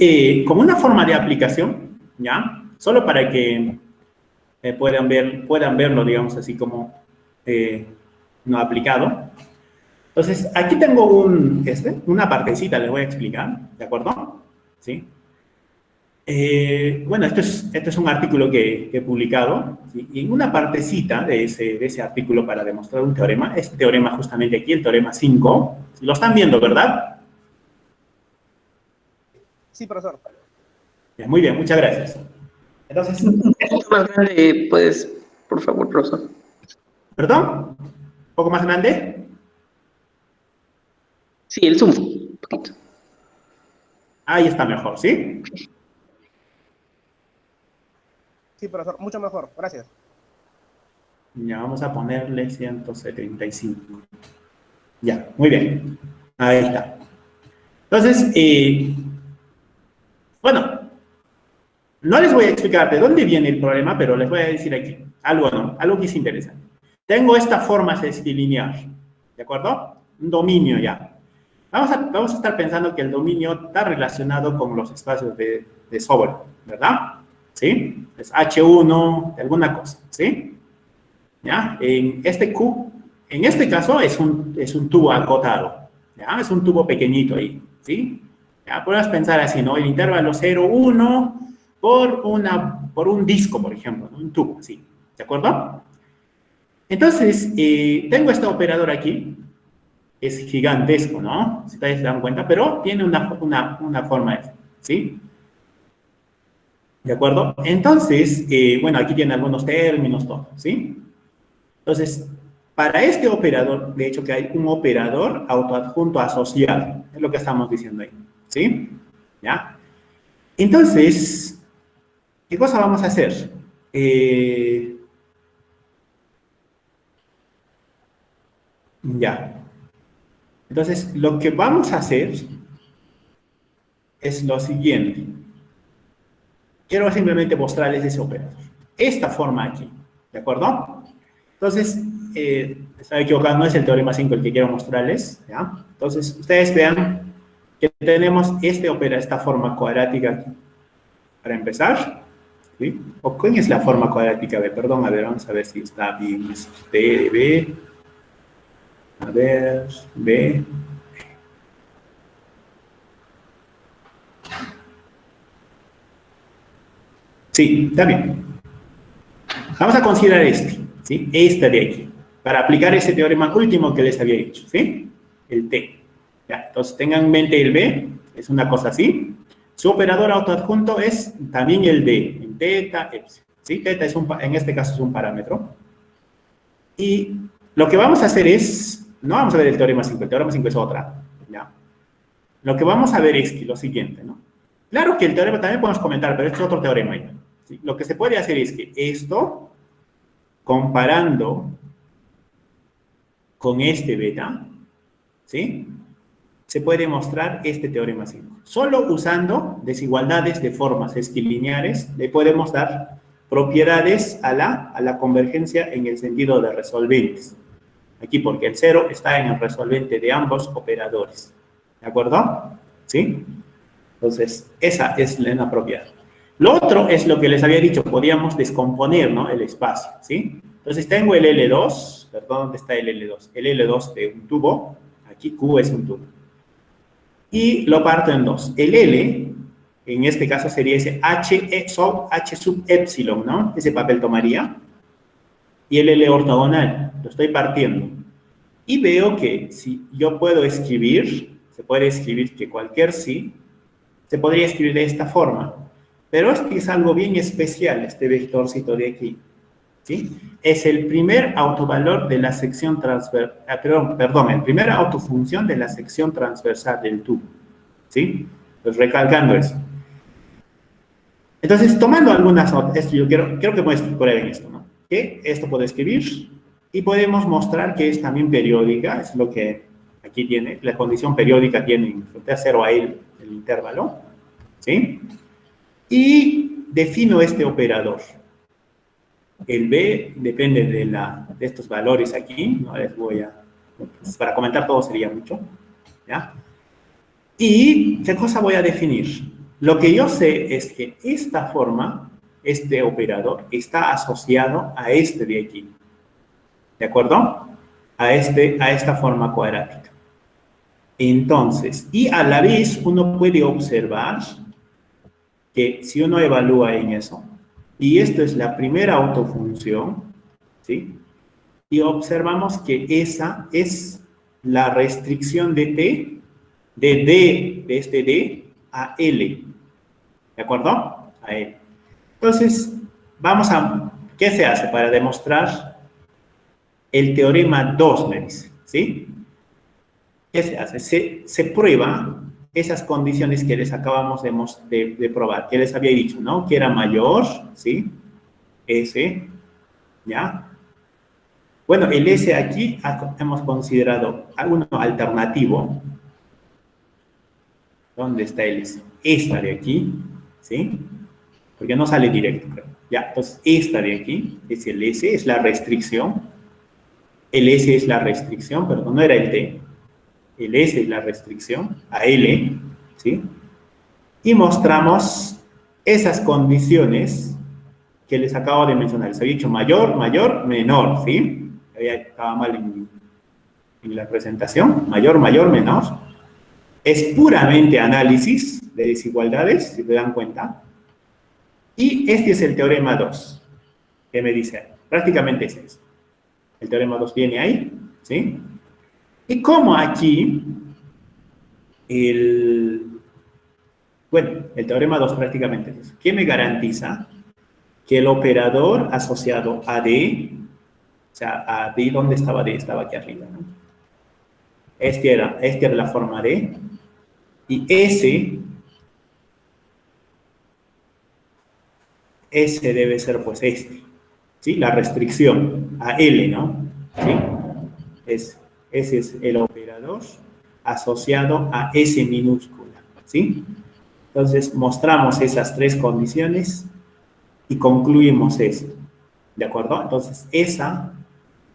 como una forma de aplicación, ¿ya? Solo para que puedan verlo, digamos así como no aplicado. Entonces, aquí tengo una partecita, les voy a explicar, ¿de acuerdo? ¿Sí? Bueno, este es un artículo que he publicado, ¿sí? Y en una partecita de ese artículo para demostrar un teorema, este teorema justamente aquí, el teorema 5, lo están viendo, ¿verdad? Sí, profesor. Bien, muy bien, muchas gracias. Entonces, Un poquito más grande, puedes, por favor, profesor. ¿perdón? ¿Un poco más grande? Sí, el zoom, un poquito. Ahí está mejor, ¿sí? Sí, profesor, mucho mejor. Gracias. Ya, vamos a ponerle 175. Ya, muy bien. Ahí está. Entonces, bueno, no les voy a explicar de dónde viene el problema, pero les voy a decir aquí algo, ¿no? Algo que es interesante. Tengo esta forma sesquilineal, ¿de acuerdo? Un dominio ya. Vamos a estar pensando que el dominio está relacionado con los espacios de Sobol, ¿verdad? ¿Sí? Es H1 de alguna cosa, ¿sí? ¿Ya? En este Q, en este caso es un tubo acotado, ¿ya? Es un tubo pequeñito ahí, ¿sí? Ya podemos pensar así, ¿no? El intervalo 0, 1 por un disco, por ejemplo, ¿no? Un tubo, así, ¿de acuerdo? Entonces, tengo este operador aquí, es gigantesco, ¿no? Si ustedes se dan cuenta, pero tiene una forma, ¿sí? ¿De acuerdo? Entonces, bueno, aquí tiene algunos términos, todo, ¿sí? Entonces, para este operador, de hecho que hay un operador autoadjunto asociado, es lo que estamos diciendo ahí, ¿sí? ¿Ya? Entonces, ¿qué cosa vamos a hacer? Ya. Entonces, lo que vamos a hacer es lo siguiente. Quiero simplemente mostrarles ese operador. Esta forma aquí, ¿de acuerdo? Entonces, estaba equivocado, no es el teorema 5 el que quiero mostrarles, ¿ya? Entonces, ustedes vean que tenemos esta forma cuadrática aquí. Para empezar, ¿sí? ¿O quién es la forma cuadrática B? Perdón, a ver, vamos a ver si está bien. Es D de B. A ver, B. Sí, está bien. Vamos a considerar ¿sí? Este de aquí, para aplicar ese teorema último que les había dicho, ¿sí? El T. Ya, entonces tengan en mente el B, es una cosa así. Su operador autoadjunto es también el D, en teta, epsilon. ¿Sí? Teta en este caso es un parámetro. Y lo que vamos a hacer es, no vamos a ver el teorema 5, el teorema 5 es otra, ¿ya? Lo que vamos a ver es que lo siguiente, ¿no? Claro que el teorema también podemos comentar, pero este es otro teorema ya. ¿Sí? Lo que se puede hacer es que esto, comparando con este beta, ¿sí? Se puede mostrar este teorema 5. Solo usando desigualdades de formas esquilineares le podemos dar propiedades a la convergencia en el sentido de resolventes. Aquí porque el 0 está en el resolvente de ambos operadores. ¿De acuerdo? ¿Sí? Entonces, esa es la propiedad. Lo otro es lo que les había dicho, podíamos descomponer, ¿no? El espacio, ¿sí? Entonces, tengo el L2, perdón, ¿dónde está el L2? El L2 de un tubo, aquí Q es un tubo. Y lo parto en dos. El L, en este caso sería ese H sub epsilon, ¿no? Ese papel tomaría. Y el L ortogonal, lo estoy partiendo. Y veo que si yo puedo escribir, se puede escribir que cualquier sí, se podría escribir de esta forma. Pero este es algo bien especial, este vectorcito de aquí. ¿Sí? Es el primer autovalor de la sección transversal, perdón, el primer autofunción de la sección transversal del tubo. ¿Sí? Pues recalcando eso. Entonces, tomando algunas notas, yo quiero que prueben esto, ¿no? Que esto puedo escribir y podemos mostrar que es también periódica, es lo que aquí tiene, la condición periódica tiene frente a 0 a el intervalo, ¿sí? Y defino este operador. El B depende de estos valores aquí, no les voy a, pues para comentar todo sería mucho, ¿ya? ¿Y qué cosa voy a definir? Lo que yo sé es que esta forma, este operador, está asociado a este de aquí. ¿De acuerdo? a esta forma cuadrática. Entonces, y a la vez uno puede observar que si uno evalúa en eso, y esto es la primera autofunción, ¿sí? Y observamos que esa es la restricción de T, de D, de este D, a L, ¿de acuerdo? A L. Entonces, ¿qué se hace para demostrar el teorema 2, me dice, ¿sí? ¿Qué se hace? Se prueba esas condiciones que les acabamos de probar, que les había dicho, ¿no? Que era mayor, ¿sí? S, ¿ya? Bueno, el S aquí hemos considerado uno alternativo. ¿Dónde está el S? Esta de aquí, ¿sí? Porque no sale directo, creo. Ya, entonces esta de aquí es el S, es la restricción. El S es la restricción, perdón, no era el T. El S es la restricción a L, ¿sí? Y mostramos esas condiciones que les acabo de mencionar. Les había dicho mayor, mayor, menor, ¿sí? Estaba mal en la presentación. Mayor, mayor, menor. Es puramente análisis de desigualdades, si te dan cuenta. Y este es el teorema 2, que me dice, prácticamente es esto. El teorema 2 viene ahí, ¿sí? Y como aquí, bueno, el teorema 2 prácticamente es eso. ¿Qué me garantiza? Que el operador asociado a D, o sea, a D, ¿dónde estaba D? Estaba aquí arriba, ¿no? Esta era la forma D, y S debe ser pues ¿sí? La restricción a L, ¿no? ¿Sí? Ese es el operador asociado a S minúscula, ¿sí? Entonces, mostramos esas tres condiciones y concluimos esto, ¿de acuerdo? Entonces, esa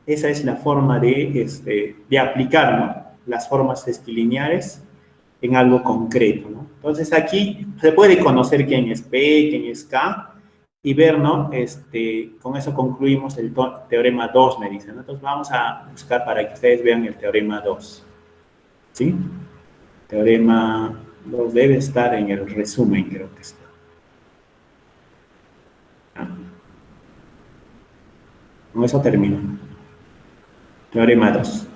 es la forma de aplicar, ¿no? Las formas esquilineares en algo concreto, ¿no? Entonces, aquí se puede conocer quién es P, quién es K, y ver, ¿no? Con eso concluimos el teorema 2, me dicen, ¿no? Entonces, vamos a buscar para que ustedes vean el teorema 2, ¿sí? Teorema 2 debe estar en el resumen, creo que está. Con eso termino. Teorema 2.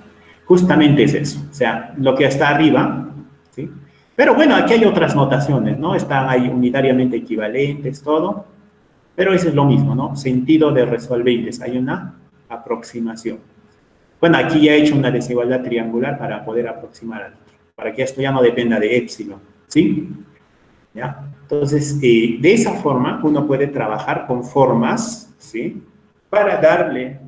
Justamente es eso, o sea, lo que está arriba, ¿sí? Pero bueno, aquí hay otras notaciones, ¿no? Están ahí unitariamente equivalentes, todo, pero eso es lo mismo, ¿no? Sentido de resolventes, hay una aproximación. Bueno, aquí ya he hecho una desigualdad triangular para poder aproximar al otro, para que esto ya no dependa de épsilon, ¿sí? ¿Ya? Entonces, de esa forma uno puede trabajar con formas, ¿sí? Para darle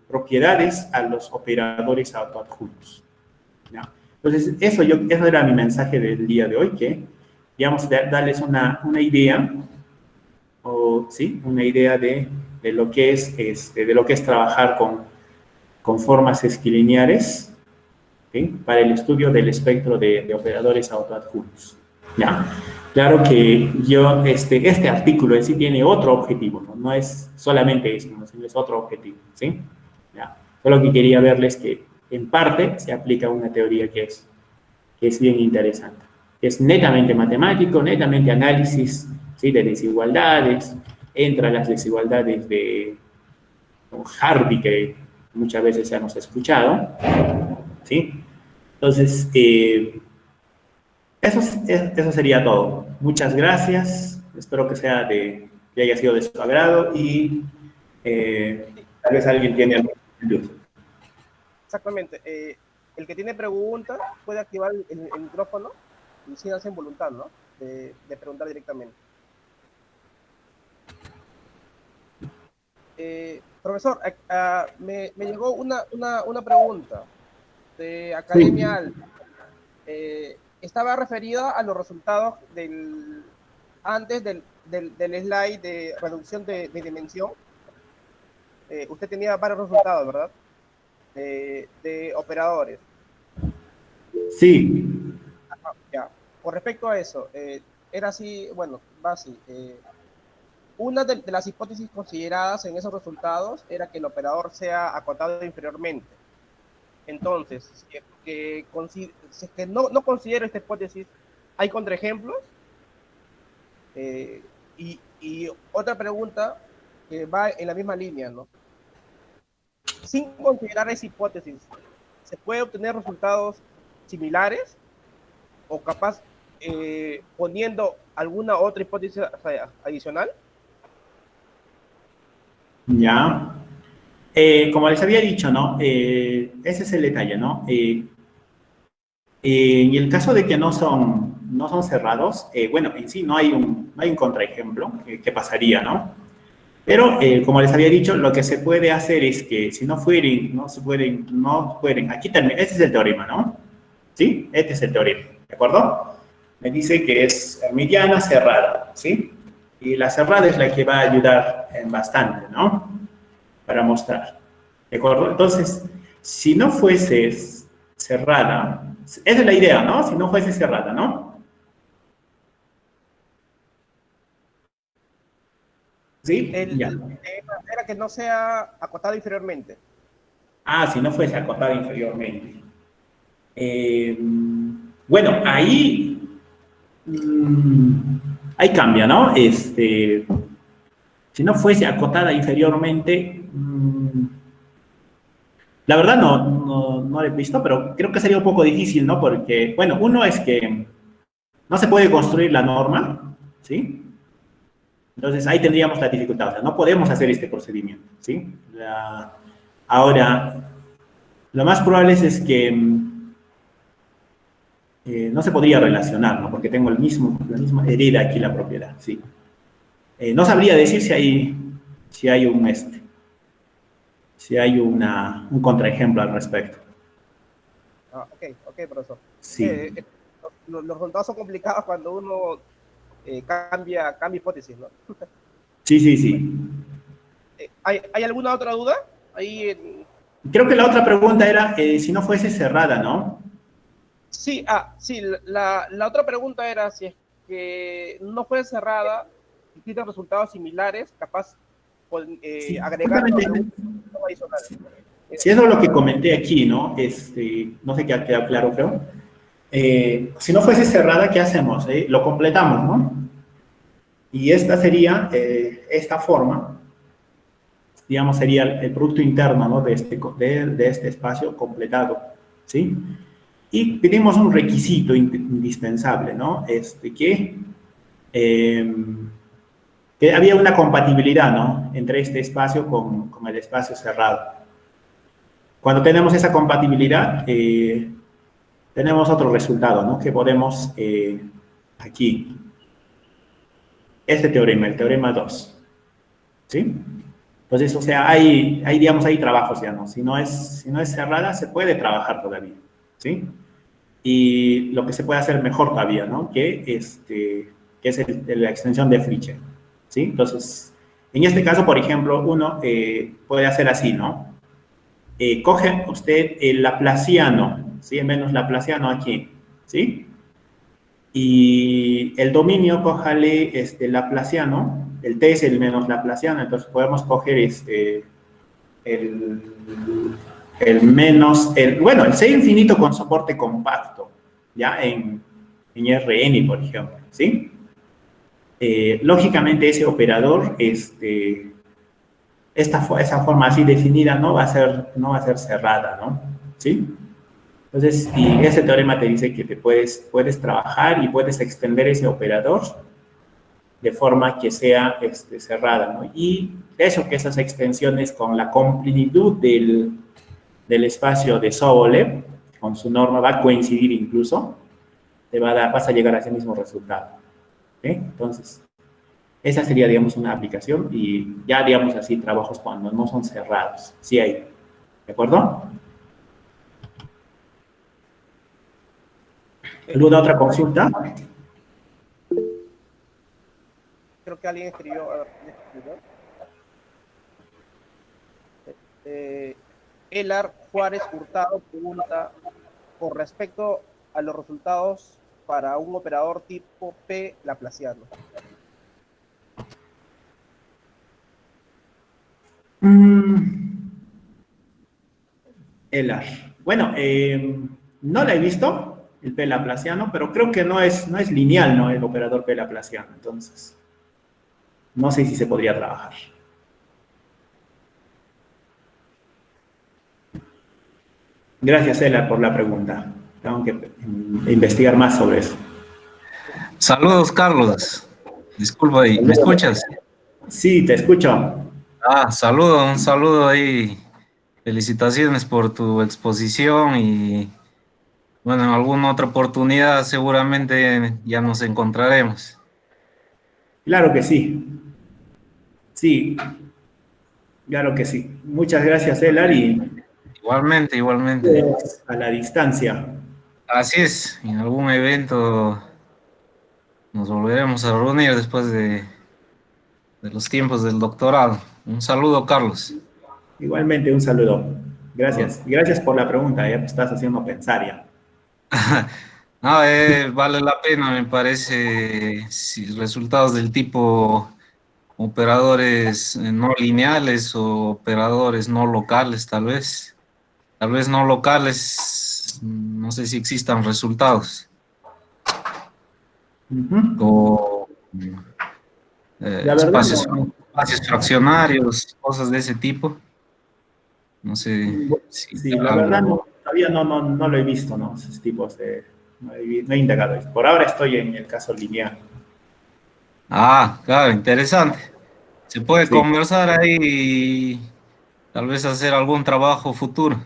propiedades a los operadores autoadjuntos, ¿ya? Entonces, eso era mi mensaje del día de hoy, que, digamos, darles una idea, ¿sí? Una idea de lo que es trabajar con formas esquilineares, ¿sí? Para el estudio del espectro de operadores autoadjuntos, ¿ya? Claro que este artículo en sí tiene otro objetivo, ¿no? No es solamente eso, sino es otro objetivo, ¿sí? ¿Ya? Solo que quería verles que en parte se aplica una teoría que es bien interesante. Es netamente matemático, netamente análisis, ¿sí? De desigualdades, entra las desigualdades de Hardy, que muchas veces hemos escuchado, ¿sí? Entonces, eso sería todo. Muchas gracias. Espero que haya sido de su agrado y tal vez alguien tiene alguna duda. Exactamente. El que tiene preguntas puede activar el micrófono y siéntanse en voluntad, ¿no? De preguntar directamente. Profesor, me llegó una pregunta de Academia Alta. Estaba referida a los resultados antes del slide de reducción de dimensión. Usted tenía varios resultados, ¿verdad? De operadores. Sí. Ya. Con respecto a eso, era así, bueno, va así. Una de las hipótesis consideradas en esos resultados era que el operador sea acotado inferiormente. Entonces, si es que no considero esta hipótesis, hay contraejemplos. Y otra pregunta que va en la misma línea, ¿no? Sin considerar esa hipótesis, ¿se puede obtener resultados similares o capaz poniendo alguna otra hipótesis adicional? Ya. Como les había dicho, ¿no? Ese es el detalle, ¿no? Y en el caso de que no son cerrados, bueno, en sí no hay un contraejemplo que pasaría, ¿no? Pero, como les había dicho, lo que se puede hacer es que si no pueden, aquí termina, este es el teorema, ¿no? ¿Sí? Este es el teorema, ¿de acuerdo? Me dice que es mediana cerrada, ¿sí? Y la cerrada es la que va a ayudar en bastante, ¿no? Para mostrar, ¿de acuerdo? Entonces, si no fuese cerrada, esa es la idea, ¿no? Si no fuese cerrada, ¿no? ¿Sí? Ya. El tema era que no sea acotado inferiormente. Ah, si no fuese acotada inferiormente. Eh, bueno, ahí cambia, ¿no? Si no fuese acotada inferiormente, la verdad no lo he visto, pero creo que sería un poco difícil, ¿no? Porque, bueno, uno es que no se puede construir la norma, ¿sí? Entonces ahí tendríamos la dificultad, o sea, no podemos hacer este procedimiento, ¿sí? Ahora, lo más probable es que no se podría relacionar, ¿no? Porque tengo la misma herida aquí la propiedad, ¿sí? No sabría decir si hay un contraejemplo al respecto. Ok, profesor. Sí, Los resultados son complicados cuando uno cambia hipótesis, ¿no? sí, sí, sí. ¿Hay alguna otra duda? Ahí Creo que la otra pregunta era si no fuese cerrada, ¿no? sí, sí, la otra pregunta era si es que no fue cerrada y tiene resultados similares, capaz Sí, agregando justamente. algún adicional. Si eso es lo que comenté aquí, ¿no? No sé qué ha quedado claro, creo. Si no fuese cerrada, ¿qué hacemos? Lo completamos, ¿no? Y esta sería, esta forma, digamos, sería el producto interno, ¿no? De este espacio completado, ¿sí? Y pedimos un requisito indispensable, ¿no? Eh, que había una compatibilidad, ¿no? Entre este espacio con el espacio cerrado. Cuando tenemos esa compatibilidad, tenemos otro resultado, ¿no? Que podemos, aquí, este teorema, el teorema 2, ¿sí? Entonces, o sea, digamos, hay trabajos ya, ¿no? Si no es cerrada, se puede trabajar todavía, ¿sí? Y lo que se puede hacer mejor todavía, ¿no? Que es la extensión de Fletcher, ¿sí? Entonces, en este caso, por ejemplo, uno puede hacer así, ¿no? Coge usted el laplaciano, ¿sí? El menos laplaciano aquí, ¿sí? Y el dominio, cójale laplaciano, el t es el menos laplaciano, entonces podemos coger el, bueno, el C infinito con soporte compacto, ¿ya? En Rn, por ejemplo, ¿sí? Lógicamente ese operador, esa forma así definida no va a ser cerrada, ¿no? ¿Sí? Entonces, y ese teorema te dice que puedes trabajar y puedes extender ese operador de forma que sea cerrada, ¿no? Y eso, que esas extensiones con la completitud del espacio de Sobolev, con su norma, va a coincidir incluso, vas a llegar a ese mismo resultado. ¿Okay? Entonces, esa sería, digamos, una aplicación y ya, digamos así, trabajos cuando no son cerrados. Sí hay. ¿De acuerdo? ¿Alguna otra consulta? Creo que alguien escribió. A ver, ¿quién escribió? Elar Juárez Hurtado pregunta con respecto a los resultados para un operador tipo P laplaciano. Elar. Bueno, no la he visto, el P laplaciano, pero creo que no es lineal, ¿no? El operador P laplaciano. Entonces, no sé si se podría trabajar. Gracias, Ela, por la pregunta. Tengo que investigar más sobre eso. Saludos, Carlos. Disculpa ahí, ¿me escuchas? Sí, te escucho. Un saludo ahí. Felicitaciones por tu exposición y bueno, en alguna otra oportunidad seguramente ya nos encontraremos. Claro que sí. Sí, claro que sí. Muchas gracias, Elar, y Igualmente, igualmente. a la distancia. Así es, en algún evento nos volveremos a reunir después de los tiempos del doctorado. Un saludo, Carlos. Igualmente, un saludo. Gracias. Y gracias por la pregunta, ya me estás haciendo pensar ya. No, vale la pena, me parece, si resultados del tipo operadores no lineales o operadores no locales, tal vez. Tal vez no locales, no sé si existan resultados. Ujú. O La verdad, espacios, no. espacios fraccionarios, cosas de ese tipo. No sé si Sí, la verdad, algo. no, todavía no lo he visto, ¿no? Esos tipos de. No he indagado. Por ahora estoy en el caso lineal. Ah, claro, interesante. Se puede Sí, conversar ahí y tal vez hacer algún trabajo futuro.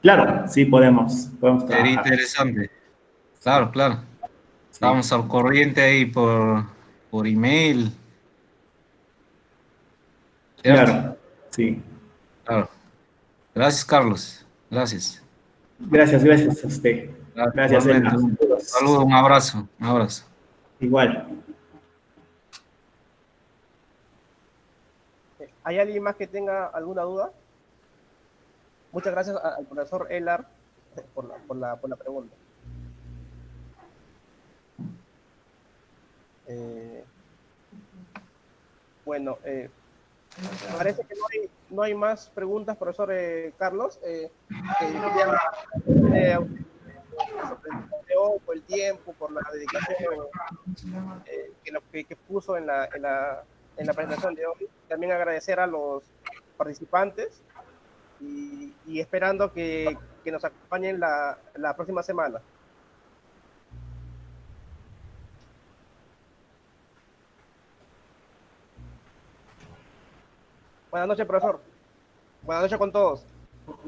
claro, sí podemos Sería trabajar. interesante. Sí, Claro, claro. sí, Estamos al corriente ahí por email, ¿cierto? claro, sí. Claro. Gracias, Carlos. Gracias. Gracias a usted. Gracias, Igualmente, Elena. un Saludos. saludo, un abrazo, un abrazo. Igual. ¿Hay alguien más que tenga alguna duda? Muchas gracias al profesor Elar por la pregunta. Eh, bueno, parece que no hay más preguntas, profesor Carlos. Quería agradecerle a usted por su presentación de hoy, por el tiempo, por la dedicación que puso en la presentación de hoy. También agradecer a los participantes y esperando que nos acompañen la próxima semana. Buenas noches, profesor. Buenas noches con todos.